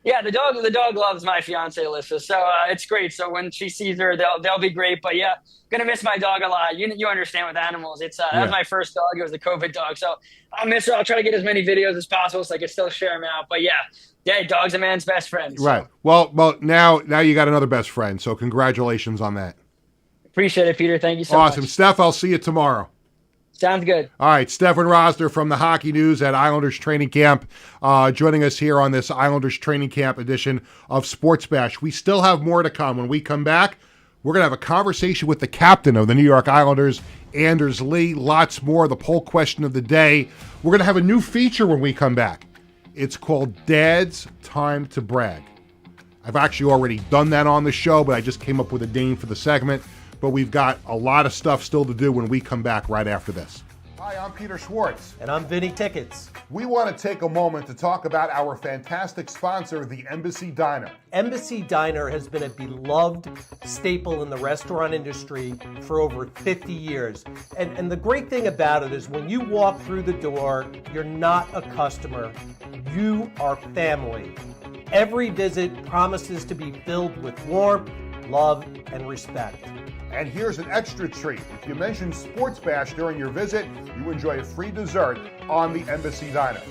yeah, the dog loves my fiance Alyssa, so it's great. So when she sees her, they'll be great. But yeah, gonna miss my dog a lot. You understand with animals, it's that was my first dog. It was the COVID dog, so I'll miss her. I'll try to get as many videos as possible so I can still share them out. But yeah, dog's a man's best friend. So. Right. Well, now you got another best friend. So congratulations on that. Appreciate it, Peter. Thank you so much. Awesome, Steph. I'll see you tomorrow. Sounds good. All right, Stefan Rosner from the Hockey News at Islanders Training Camp, joining us here on this Islanders Training Camp edition of Sports Bash. We still have more to come. When we come back, we're going to have a conversation with the captain of the New York Islanders, Anders Lee. Lots more. The poll question of the day. We're going to have a new feature when we come back. It's called Dad's Time to Brag. I've actually already done that on the show, but I just came up with a name for the segment. But we've got a lot of stuff still to do when we come back right after this. Hi, I'm Peter Schwartz. And I'm Vinny Tickets. We want to take a moment to talk about our fantastic sponsor, the Embassy Diner. Embassy Diner has been a beloved staple in the restaurant industry for over 50 years. And the great thing about it is when you walk through the door, you're not a customer, you are family. Every visit promises to be filled with warmth, love, and respect. And here's an extra treat. If you mention Sports Bash during your visit, you enjoy a free dessert on the Embassy Diner.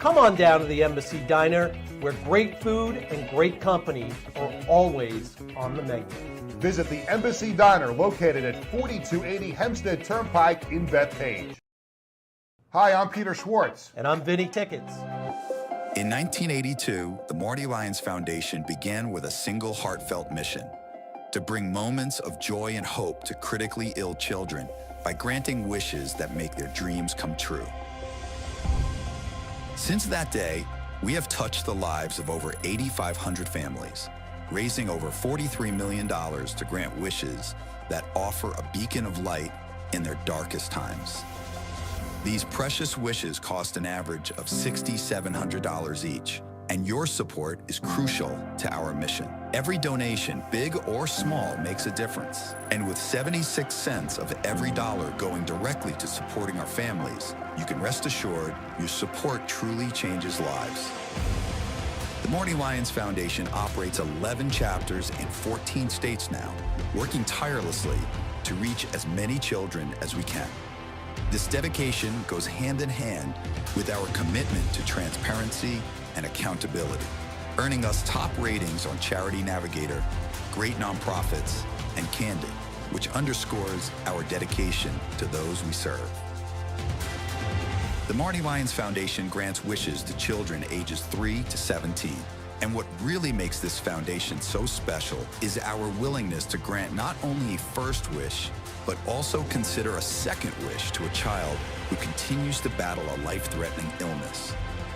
Come on down to the Embassy Diner, where great food and great company are always on the menu. Visit the Embassy Diner, located at 4280 Hempstead Turnpike in Bethpage. Hi, I'm Peter Schwartz. And I'm Vinny Tickets. In 1982, the Marty Lyons Foundation began with a single heartfelt mission: to bring moments of joy and hope to critically ill children by granting wishes that make their dreams come true. Since that day, we have touched the lives of over 8,500 families, raising over $43 million to grant wishes that offer a beacon of light in their darkest times. These precious wishes cost an average of $6,700 each, and your support is crucial to our mission. Every donation, big or small, makes a difference. And with 76 cents of every dollar going directly to supporting our families, you can rest assured your support truly changes lives. The Marty Lyons Foundation operates 11 chapters in 14 states now, working tirelessly to reach as many children as we can. This dedication goes hand in hand with our commitment to transparency and accountability, earning us top ratings on Charity Navigator, Great Nonprofits, and Candid, which underscores our dedication to those we serve. The Marty Lyons Foundation grants wishes to children ages 3 to 17. And what really makes this foundation so special is our willingness to grant not only a first wish, but also consider a second wish to a child who continues to battle a life-threatening illness.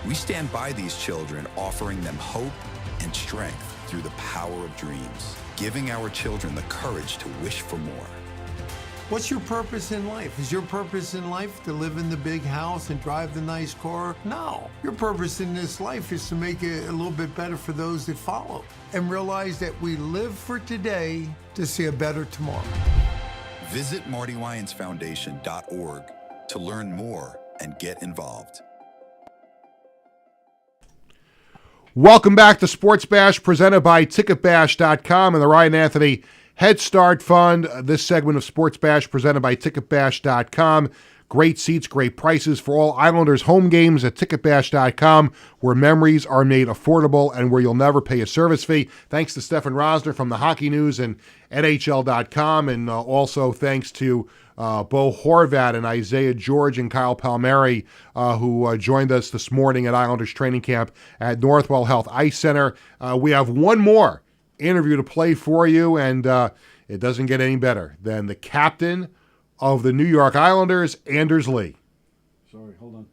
We stand by these children, offering them hope and strength through the power of dreams, giving our children the courage to wish for more. What's your purpose in life? Is your purpose in life to live in the big house and drive the nice car? No. Your purpose in this life is to make it a little bit better for those that follow and realize that we live for today to see a better tomorrow. Visit MartyWyonsFoundation.org to learn more and get involved. Welcome back to Sports Bash, presented by TicketBash.com and the Ryan Anthony Head Start Fund. This segment of Sports Bash presented by TicketBash.com. Great seats, great prices for all Islanders home games at TicketBash.com, where memories are made affordable and where you'll never pay a service fee. Thanks to Stefan Rosner from the Hockey News and NHL.com, and also thanks to Bo Horvat and Isaiah George and Kyle Palmieri, who joined us this morning at Islanders training camp at Northwell Health Ice Center. We have one more interview to play for you, and it doesn't get any better than the captain of the New York Islanders, Anders Lee. Sorry, hold on.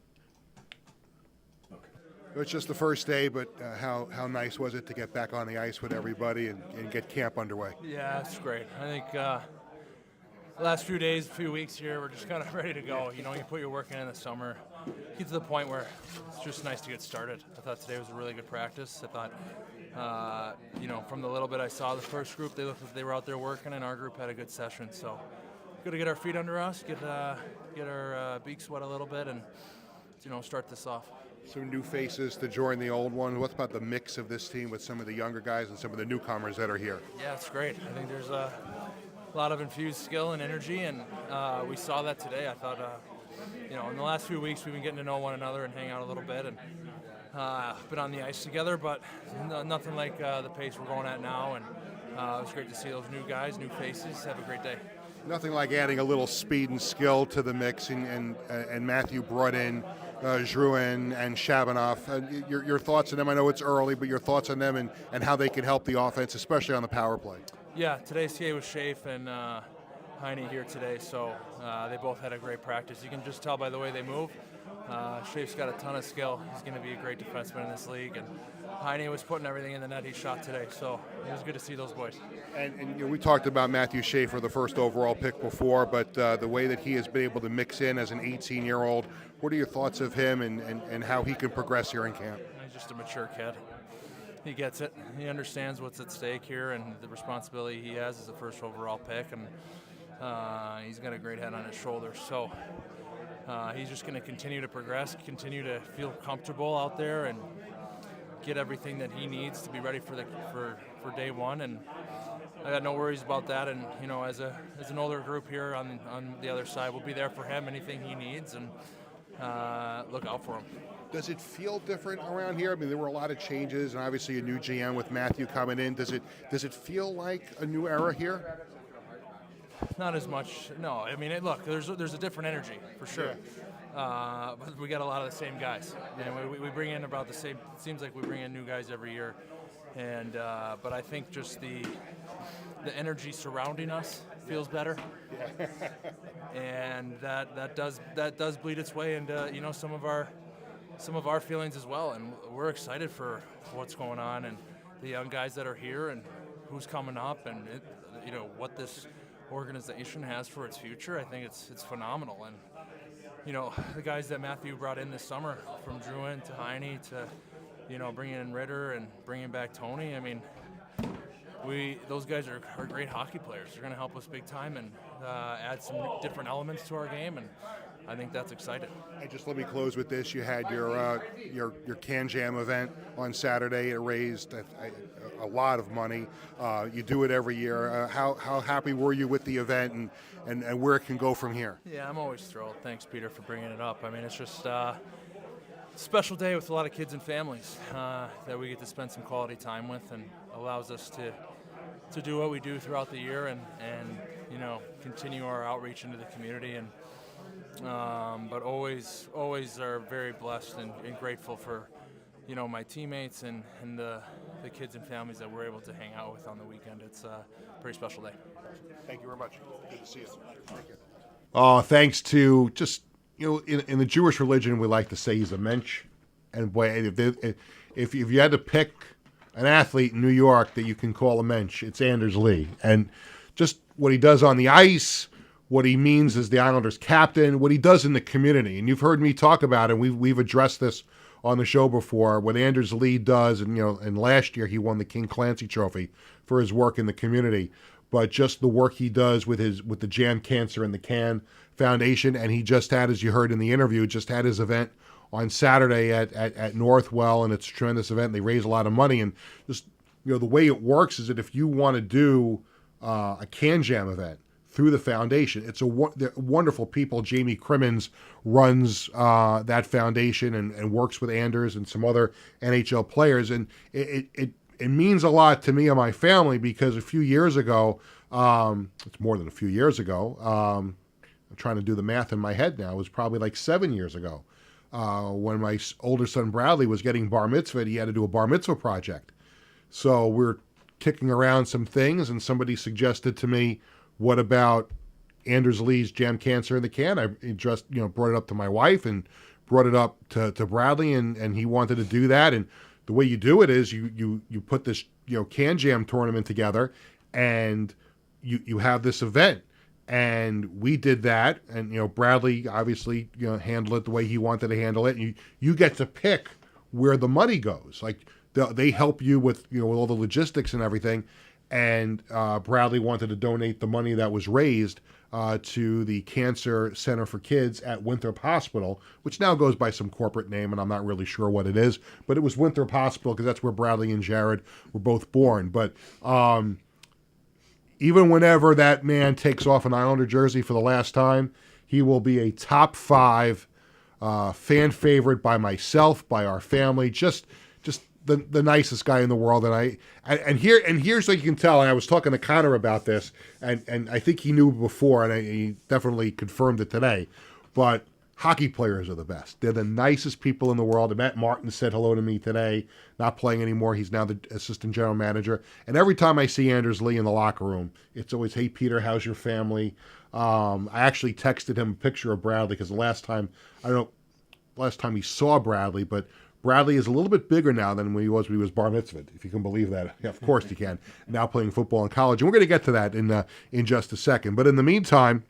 Okay. It's just the first day, but how nice was it to get back on the ice with everybody and get camp underway? Yeah, it's great. I think the last few days, few weeks here, we're just kind of ready to go. You know, you put your work in the summer, get to the point where it's just nice to get started. I thought today was a really good practice. I thought, you know, from the little bit I saw the first group, they looked like they were out there working, and our group had a good session. So good to get our feet under us, get our beaks wet a little bit, and, you know, start this off. Some new faces to join the old one. What about the mix of this team with some of the younger guys and some of the newcomers that are here? Yeah, it's great. I think there's a lot of infused skill and energy, and we saw that today. I thought, you know, in the last few weeks we've been getting to know one another and hang out a little bit, and been on the ice together, but nothing like the pace we're going at now, and it was great to see those new guys, new faces. Have a great day. Nothing like adding a little speed and skill to the mix, and Matthew brought in Drouin and Shabanoff. Your thoughts on them? I know it's early, but your thoughts on them and how they can help the offense, especially on the power play. Yeah, today's skate was Schaaf and Heine here today, so they both had a great practice. You can just tell by the way they move. Schaaf's got a ton of skill. He's going to be a great defenseman in this league, and Heine was putting everything in the net he shot today, so it was good to see those boys. And you know, we talked about Matthew Schaaf, the first overall pick before, but the way that he has been able to mix in as an 18-year-old, what are your thoughts of him and how he can progress here in camp? He's just a mature kid. He gets it. He understands what's at stake here and the responsibility he has as a first overall pick, and he's got a great head on his shoulders. So he's just going to continue to progress, continue to feel comfortable out there, and get everything that he needs to be ready for day one. And I got no worries about that. And you know, as an older group here on the other side, we'll be there for him, anything he needs, and look out for him. Does it feel different around here? I mean, there were a lot of changes, and obviously a new GM with Matthew coming in. Does it feel like a new era here? Not as much. No, I mean, look, there's a different energy for sure. Yeah. But we got a lot of the same guys. And we bring in about the same. It seems like we bring in new guys every year, and but I think just the energy surrounding us feels better, and that does bleed its way into you know some of our feelings as well. And we're excited for what's going on and the young guys that are here and who's coming up, and you know what this organization has for its future. I think it's phenomenal. And you know, the guys that Matthew brought in this summer, from Drouin to Heine to, you know, bringing in Ritter and bringing back Tony. I mean, those guys are great hockey players. They're going to help us big time and add some different elements to our game, and I think that's exciting. And just let me close with this. You had your Can Jam event on Saturday. It raised a lot of money. You do it every year. How happy were you with the event and where it can go from here? Yeah, I'm always thrilled. Thanks, Peter, for bringing it up. I mean, it's just a special day with a lot of kids and families that we get to spend some quality time with, and allows us to do what we do throughout the year and you know, continue our outreach into the community. And but always are very blessed and grateful for, you know, my teammates and the kids and families that we're able to hang out with on the weekend. It's a pretty special day. Thank you very much. Good to see you. Thank you. Thanks to just, you know, in the Jewish religion, we like to say he's a mensch. And boy, if you had to pick an athlete in New York that you can call a mensch, it's Anders Lee. And just what he does on the ice, what he means as the Islanders captain, what he does in the community. And you've heard me talk about it. We've addressed this on the show before. What Anders Lee does, and last year he won the King Clancy Trophy for his work in the community. But just the work he does with the Jam Cancer and the Can Foundation, and he just had, as you heard in the interview, just had his event on Saturday at Northwell, and it's a tremendous event. They raise a lot of money, and just the way it works is that if you want to do a Can Jam event through the foundation, they're wonderful people. Jamie Crimmins runs that foundation and works with Anders and some other NHL players, and it means a lot to me and my family because a few years ago, it's more than a few years ago. I'm trying to do the math in my head now. It was probably like 7 years ago. When my older son Bradley was getting bar mitzvah, he had to do a bar mitzvah project. So we're kicking around some things, and somebody suggested to me, what about Anders Lee's Jam Cancer in the Can? I just brought it up to my wife and brought it up to Bradley, and he wanted to do that. And the way you do it is you put this Can Jam tournament together, and you have this event. And we did that, and Bradley obviously handled it the way he wanted to handle it. And you get to pick where the money goes. Like they help you with with all the logistics and everything. And Bradley wanted to donate the money that was raised to the Cancer Center for Kids at Winthrop Hospital, which now goes by some corporate name, and I'm not really sure what it is. But it was Winthrop Hospital because that's where Bradley and Jared were both born. But even whenever that man takes off an Islander jersey for the last time, he will be a top 5 fan favorite by myself, by our family. Just the nicest guy in the world. And here's what you can tell. And I was talking to Connor about this, and I think he knew before, and he definitely confirmed it today. But hockey players are the best. They're the nicest people in the world. And Matt Martin said hello to me today, not playing anymore. He's now the assistant general manager. And every time I see Anders Lee in the locker room, it's always, "Hey, Peter, how's your family?" I actually texted him a picture of Bradley because the last time he saw Bradley, but Bradley is a little bit bigger now than when he was bar mitzvahed, if you can believe that. Yeah, of course you can. Now playing football in college. And we're going to get to that in just a second. But in the meantime,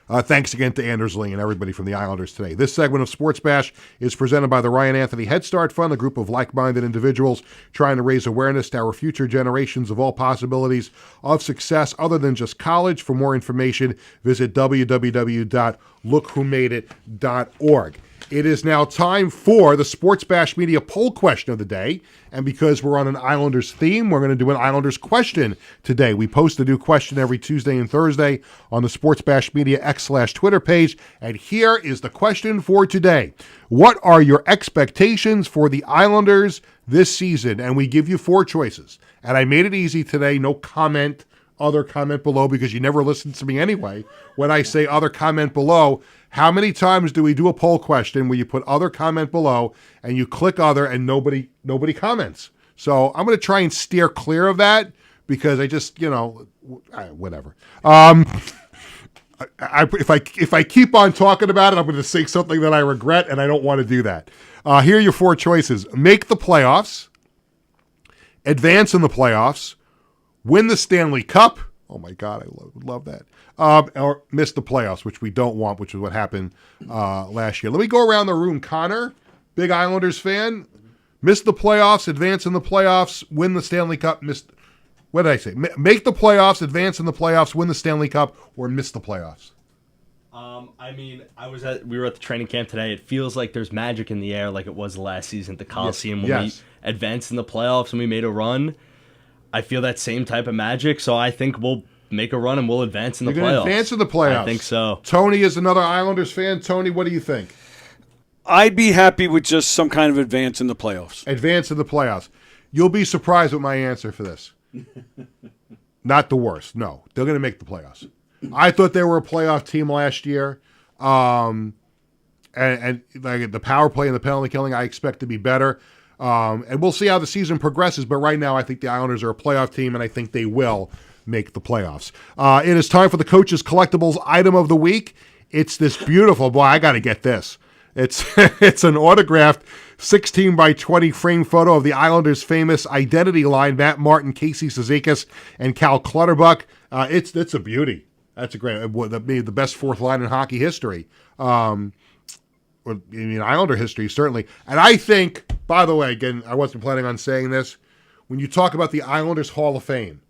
thanks again to Anders Lee and everybody from the Islanders today. This segment of Sports Bash is presented by the Ryan Anthony Head Start Fund, a group of like-minded individuals trying to raise awareness to our future generations of all possibilities of success other than just college. For more information, visit www.lookwhomadeit.org. It is now time for the Sports Bash Media poll question of the day. And because we're on an Islanders theme, we're going to do an Islanders question today. We post a new question every Tuesday and Thursday on the Sports Bash Media X/Twitter page. And here is the question for today. What are your expectations for the Islanders this season? And we give you 4 choices. And I made it easy today. No other comment below, because you never listen to me anyway. When I say other comment below, how many times do we do a poll question where you put other comment below and you click other and nobody comments? So I'm going to try and steer clear of that because I just, whatever. If I keep on talking about it, I'm going to say something that I regret, and I don't want to do that. Here are your 4 choices. Make the playoffs, advance in the playoffs, win the Stanley Cup. Oh, my God, I would love that. Or miss the playoffs, which we don't want, which is what happened last year. Let me go around the room. Connor, big Islanders fan, miss the playoffs, advance in the playoffs, win the Stanley Cup, what did I say? Make the playoffs, advance in the playoffs, win the Stanley Cup, or miss the playoffs? We were at the training camp today. It feels like there's magic in the air like it was last season at the Coliseum when we advanced in the playoffs and we made a run. I feel that same type of magic, so I think we'll make a run and we'll advance in the playoffs. You're going to advance in the playoffs? I think so. Tony is another Islanders fan. Tony, what do you think? I'd be happy with just some kind of advance in the playoffs. Advance in the playoffs. You'll be surprised with my answer for this. Not the worst. No, they're going to make the playoffs. I thought they were a playoff team last year. And like the power play and the penalty killing, I expect to be better. And we'll see how the season progresses. But right now, I think the Islanders are a playoff team, and I think they will make the playoffs. It is time for the Coach's Collectibles item of the week. It's this beautiful, boy, I got to get this. It's an autographed 16 by 20 frame photo of the Islanders' famous identity line, Matt Martin, Casey Cizikas, and Cal Clutterbuck. It's a beauty. That's a great, maybe the best fourth line in hockey history. Or in Islander history, certainly. And I think, by the way, again, I wasn't planning on saying this, when you talk about the Islanders Hall of Fame,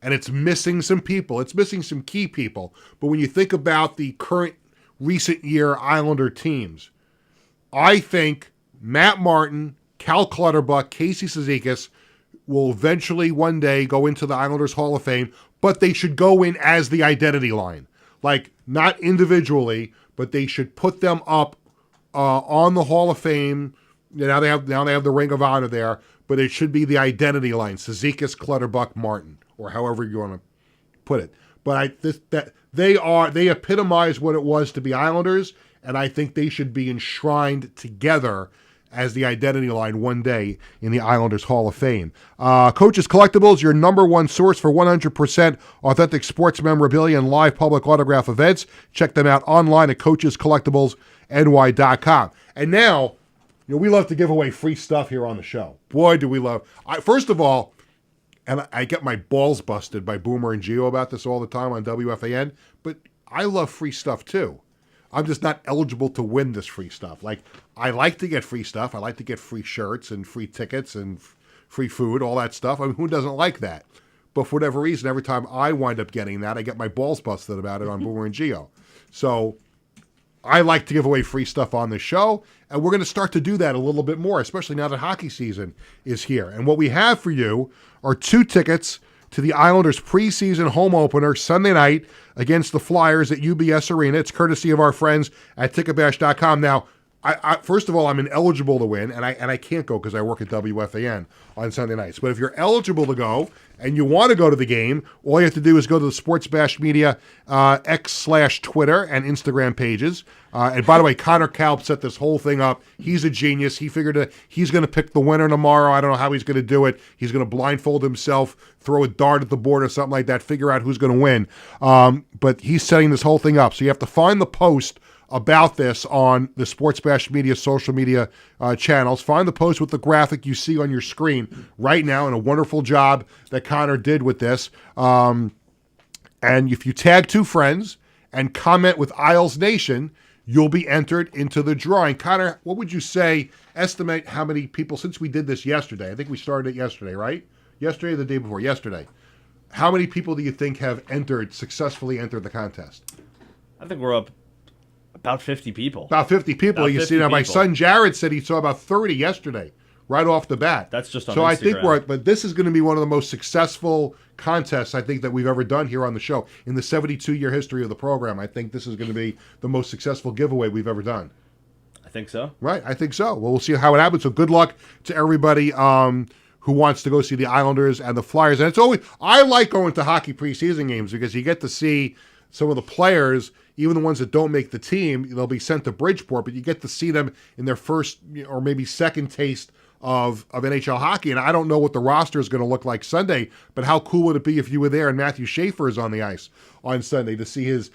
and it's missing some people, it's missing some key people, but when you think about the current recent year Islander teams, I think Matt Martin, Cal Clutterbuck, Casey Cizikas will eventually one day go into the Islanders Hall of Fame, but they should go in as the identity line. Like, not individually, but they should put them up on the Hall of Fame. Now they have the Ring of Honor there, but it should be the identity line: Cizikas, Clutterbuck, Martin, or however you want to put it. But they epitomize what it was to be Islanders, and I think they should be enshrined together as the identity line one day in the Islanders Hall of Fame. Coaches Collectibles, your number one source for 100% authentic sports memorabilia and live public autograph events. Check them out online at coachescollectiblesny.com. And now, we love to give away free stuff here on the show. Boy, do we love. First of all, and I get my balls busted by Boomer and Gio about this all the time on WFAN, but I love free stuff too. I'm just not eligible to win this free stuff. Like, I like to get free stuff. I like to get free shirts and free tickets and free food, all that stuff. I mean, who doesn't like that? But for whatever reason, every time I wind up getting that, I get my balls busted about it on Boomer and Gio. So I like to give away free stuff on the show, and we're going to start to do that a little bit more, especially now that hockey season is here. And what we have for you are 2 tickets to the Islanders preseason home opener Sunday night against the Flyers at UBS Arena. It's courtesy of our friends at Ticketbash.com. Now, I first of all, I'm ineligible to win, and I can't go because I work at WFAN on Sunday nights. But if you're eligible to go and you want to go to the game, all you have to do is go to the Sports Bash Media X/Twitter and Instagram pages. And by the way, Connor Kalb set this whole thing up. He's a genius. He figured he's going to pick the winner tomorrow. I don't know how he's going to do it. He's going to blindfold himself, throw a dart at the board or something like that, figure out who's going to win. But he's setting this whole thing up. So you have to find the post about this on the Sports Bash Media social media channels. Find the post with the graphic you see on your screen right now, and a wonderful job that Connor did with this. And if you tag 2 friends and comment with Isles Nation, you'll be entered into the drawing. Connor, what would you say, estimate how many people, since we did this yesterday, I think we started it yesterday, right? Yesterday or the day before? Yesterday. How many people do you think have successfully entered the contest? I think we're up about 50 people. About 50 people. You see, now my son Jared said he saw about 30 yesterday, right off the bat. That's just on Instagram. I think but this is going to be one of the most successful contests I think that we've ever done here on the show. In the 72-year history of the program, I think this is going to be the most successful giveaway we've ever done. I think so. Right, I think so. Well, we'll see how it happens. So good luck to everybody who wants to go see the Islanders and the Flyers. And I like going to hockey preseason games because you get to see some of the players, even the ones that don't make the team. They'll be sent to Bridgeport, but you get to see them in their first or maybe second taste of NHL hockey. And I don't know what the roster is going to look like Sunday, but how cool would it be if you were there and Matthew Schaefer is on the ice on Sunday to see his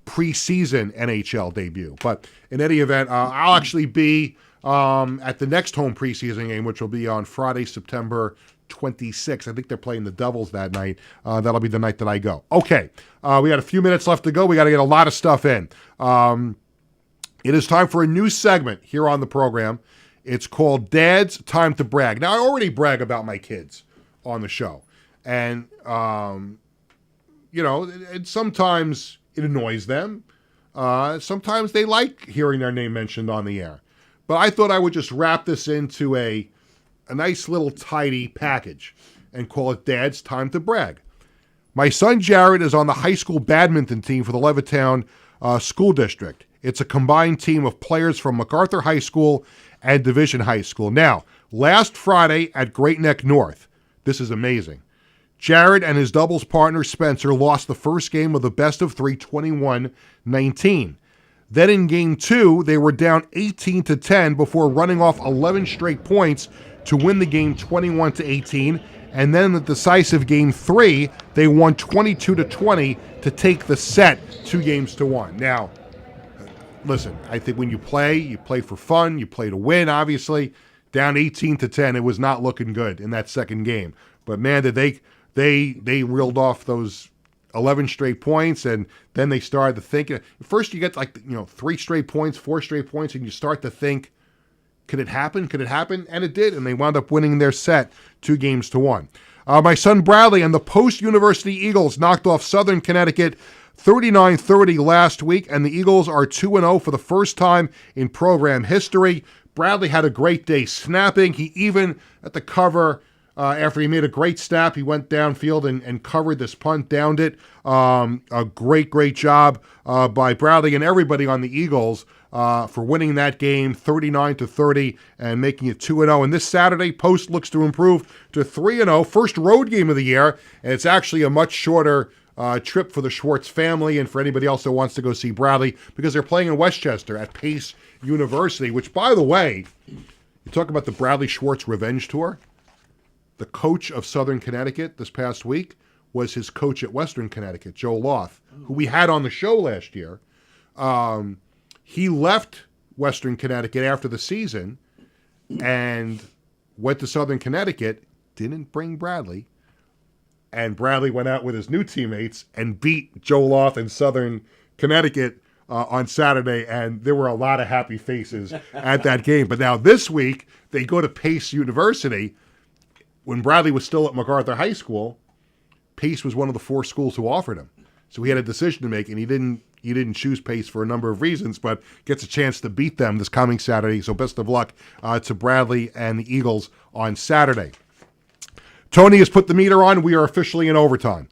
preseason NHL debut. But in any event, I'll actually be at the next home preseason game, which will be on Friday, September 26th. I think they're playing the Devils that night. That'll be the night that I go. Okay, we got a few minutes left to go. We got to get a lot of stuff in. It is time for a new segment here on the program. It's called Dad's Time to Brag. Now, I already brag about my kids on the show. And, sometimes it annoys them. Sometimes they like hearing their name mentioned on the air. But I thought I would just wrap this into a nice little tidy package and call it Dad's Time to Brag. My son Jared is on the high school badminton team for the Levittown School District. It's a combined team of players from MacArthur High School and Division High School. Now, last Friday at Great Neck North, this is amazing, Jared and his doubles partner Spencer lost the first game of the best of 3, 21-19. Then in game 2, they were down 18-10 before running off 11 straight points to win the game 21-18. And then in the decisive game 3, they won 22-20 to take the set 2-1. Now, listen, I think when you play for fun, you play to win, obviously. Down 18-10, it was not looking good in that second game. But man, did they reeled off those 11 straight points, and then they started to think. First, you get 3 straight points, 4 straight points, and you start to think, could it happen? Could it happen? And it did, and they wound up winning their set 2-1. My son Bradley and the post-University Eagles knocked off Southern Connecticut 39-30 last week, and the Eagles are 2-0 for the first time in program history. Bradley had a great day snapping. He even, at the cover, after he made a great snap, he went downfield and covered this punt, downed it. A great job by Bradley and everybody on the Eagles for winning that game 39-30 and making it 2-0. And this Saturday, Post looks to improve to 3-0, first road game of the year, and it's actually a much shorter trip for the Schwartz family and for anybody else that wants to go see Bradley, because they're playing in Westchester at Pace University, which, by the way, you talk about the Bradley Schwartz Revenge Tour. The coach of Southern Connecticut this past week was his coach at Western Connecticut, Joe Loth, who we had on the show last year. He left Western Connecticut after the season and went to Southern Connecticut, didn't bring Bradley, and Bradley went out with his new teammates and beat Joe Loth in Southern Connecticut on Saturday, and there were a lot of happy faces at that game. But now this week, they go to Pace University. When Bradley was still at MacArthur High School, Pace was one of the 4 schools who offered him. So he had a decision to make, and he didn't choose Pace for a number of reasons, but gets a chance to beat them this coming Saturday. So best of luck to Bradley and the Eagles on Saturday. Tony has put the meter on. We are officially in overtime.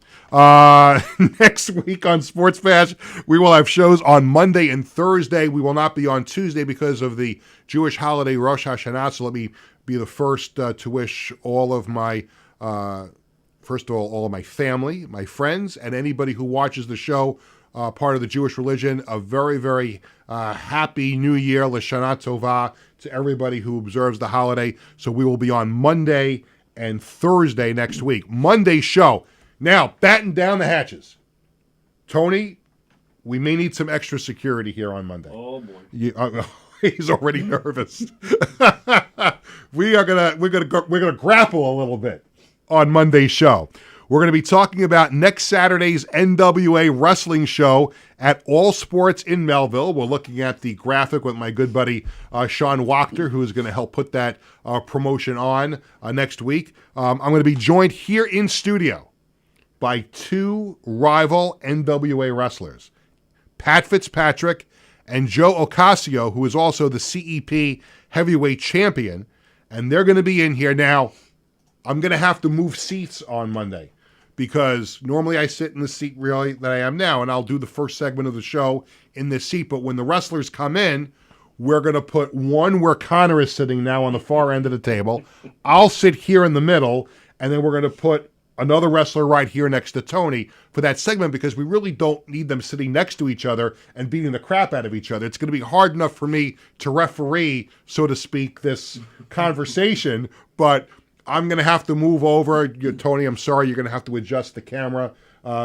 Next week on Sports Bash, we will have shows on Monday and Thursday. We will not be on Tuesday because of the Jewish holiday Rosh Hashanah. So let me be the first to wish all of my, first of all of my family, my friends, and anybody who watches the show, part of the Jewish religion, a very, very happy New Year, L'Shana Tova, to everybody who observes the holiday. So we will be on Monday and Thursday next week. Monday's show. Now, batten down the hatches. Tony, we may need some extra security here on Monday. Oh boy. He's already nervous. We're gonna grapple a little bit on Monday's show. We're going to be talking about next Saturday's NWA wrestling show at All Sports in Melville. We're looking at the graphic with my good buddy Sean Wachter, who is going to help put that promotion on next week. I'm going to be joined here in studio by 2 rival NWA wrestlers, Pat Fitzpatrick and Joe Ocasio, who is also the CEP heavyweight champion, and they're going to be in here. Now, I'm going to have to move seats on Monday because normally I sit in the seat really that I am now, and I'll do the first segment of the show in this seat. But when the wrestlers come in, we're going to put one where Connor is sitting now on the far end of the table. I'll sit here in the middle, and then we're going to put another wrestler right here next to Tony for that segment because we really don't need them sitting next to each other and beating the crap out of each other. It's going to be hard enough for me to referee, so to speak, this conversation, but I'm going to have to move over. Tony, I'm sorry, you're going to have to adjust the camera,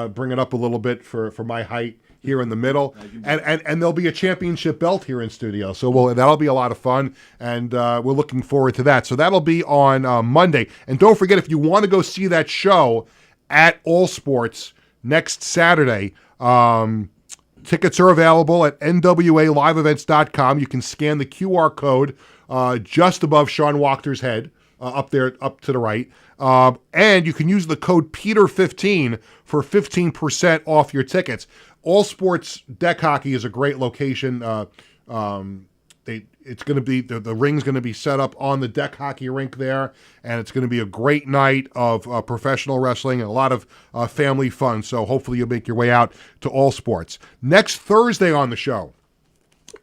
bring it up a little bit for my height here in the middle. And there'll be a championship belt here in studio. So that'll be a lot of fun, and we're looking forward to that. So that'll be on Monday. And don't forget, if you want to go see that show at All Sports next Saturday, tickets are available at nwaliveevents.com. You can scan the QR code just above Sean Wachter's head. Up there, up to the right. And you can use the code PETER15 for 15% off your tickets. All Sports Deck Hockey is a great location. It's going to be, the ring's going to be set up on the deck hockey rink there, and it's going to be a great night of professional wrestling and a lot of family fun. So hopefully you'll make your way out to All Sports. Next Thursday on the show,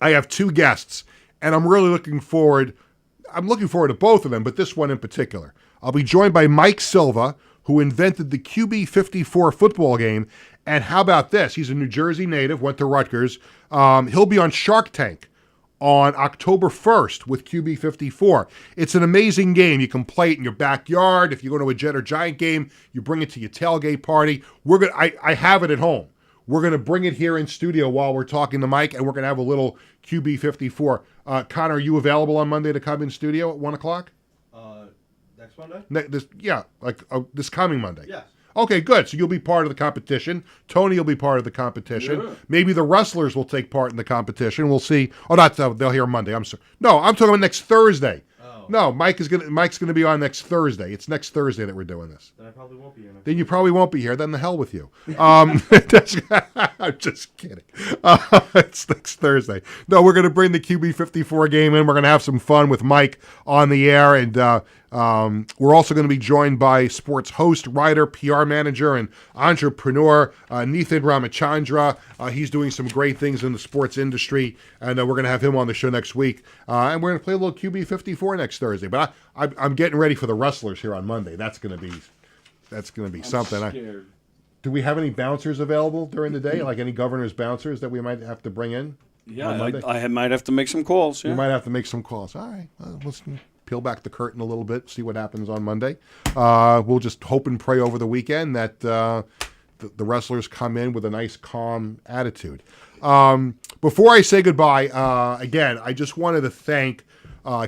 I have 2 guests, and I'm really looking forward to both of them, but this one in particular. I'll be joined by Mike Silva, who invented the QB54 football game. And how about this? He's a New Jersey native, went to Rutgers. He'll be on Shark Tank on October 1st with QB54. It's an amazing game. You can play it in your backyard. If you go to a Jet or Giant game, you bring it to your tailgate party. I have it at home. We're going to bring it here in studio while we're talking to Mike, and we're going to have a little QB54. Connor, are you available on Monday to come in studio at 1 o'clock? Next Monday? This coming Monday. Yes. Okay, good. So you'll be part of the competition. Tony will be part of the competition. Yeah. Maybe the wrestlers will take part in the competition. We'll see. Oh, not they'll hear Monday. I'm sorry. No, I'm talking about next Thursday. Oh. No, Mike's gonna be on next Thursday. It's next Thursday that we're doing this. Then I probably won't be here. Then you probably won't be here. Then the hell with you. I'm just kidding. It's next Thursday. No, we're gonna bring the QB54 game in. We're gonna have some fun with Mike on the air, and we're also going to be joined by sports host, writer, PR manager, and entrepreneur Nithin Ramachandra. He's doing some great things in the sports industry, and we're going to have him on the show next week. And we're going to play a little QB54 next Thursday. But I'm getting ready for the wrestlers here on Monday. That's going to be something. Do we have any bouncers available during the day, like any governor's bouncers that we might have to bring in? Yeah, I might have to make some calls. Yeah. You might have to make some calls. All right, let's peel back the curtain a little bit, see what happens on Monday. We'll just hope and pray over the weekend that the wrestlers come in with a nice, calm attitude. Before I say goodbye, again, I just wanted to thank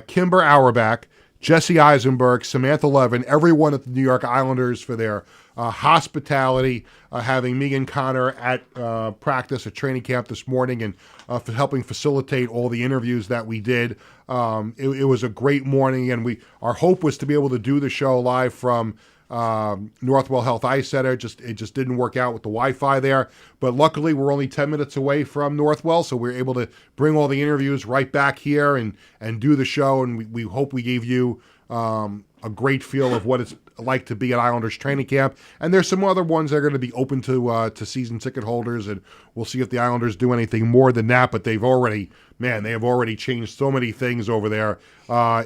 Kimber Auerbach, Jesse Eisenberg, Samantha Levin, everyone at the New York Islanders for their hospitality, having me and Connor at practice at training camp this morning, and for helping facilitate all the interviews that we did. It was a great morning, and our hope was to be able to do the show live from Northwell Health Ice Center. It just didn't work out with the Wi-Fi there, but luckily we're only 10 minutes away from Northwell, so we're able to bring all the interviews right back here and do the show, and we hope we gave you a great feel of what it's like to be at Islanders training camp. And there's some other ones that are going to be open to season ticket holders, and we'll see if the Islanders do anything more than that. But they have already changed so many things over there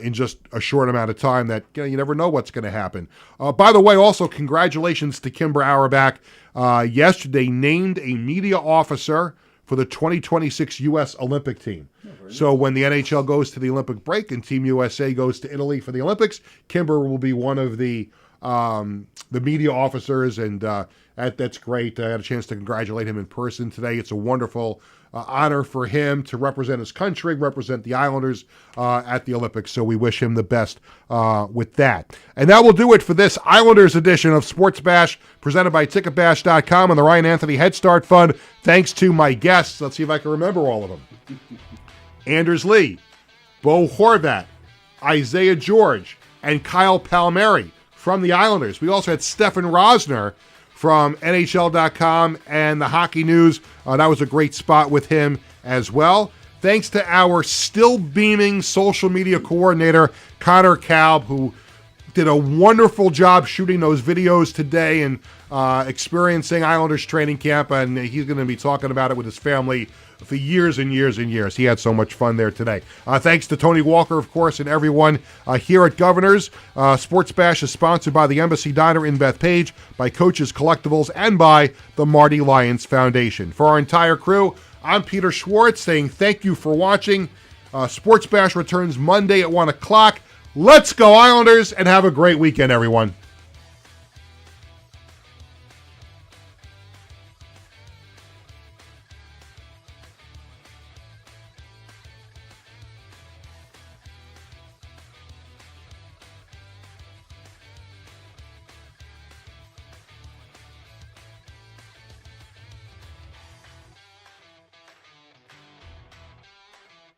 in just a short amount of time that you never know what's going to happen. By the way, also congratulations to Kimber Auerbach. Yesterday named a media officer for the 2026 U.S. Olympic team. So when the NHL goes to the Olympic break and Team USA goes to Italy for the Olympics, Kimber will be one of the media officers, and that's great. I had a chance to congratulate him in person today. It's a wonderful honor for him to represent his country, represent the Islanders at the Olympics. So we wish him the best with that. And that will do it for this Islanders edition of Sports Bash, presented by TicketBash.com and the Ryan Anthony Head Start Fund. Thanks to my guests. Let's see if I can remember all of them. Anders Lee, Bo Horvat, Isaiah George, and Kyle Palmieri from the Islanders. We also had Stefan Rosner from NHL.com and the Hockey News. That was a great spot with him as well. Thanks to our still beaming social media coordinator, Connor Kalb, who did a wonderful job shooting those videos today and experiencing Islanders training camp, and he's going to be talking about it with his family for years and years and years. He had so much fun there today. Thanks to Tony Walker, of course, and everyone here at Governors. Sports Bash is sponsored by the Embassy Diner in Bethpage, by Coaches Collectibles, and by the Marty Lyons Foundation. For our entire crew, I'm Peter Schwartz saying thank you for watching. Sports Bash returns Monday at 1 o'clock. Let's go Islanders, and have a great weekend, everyone.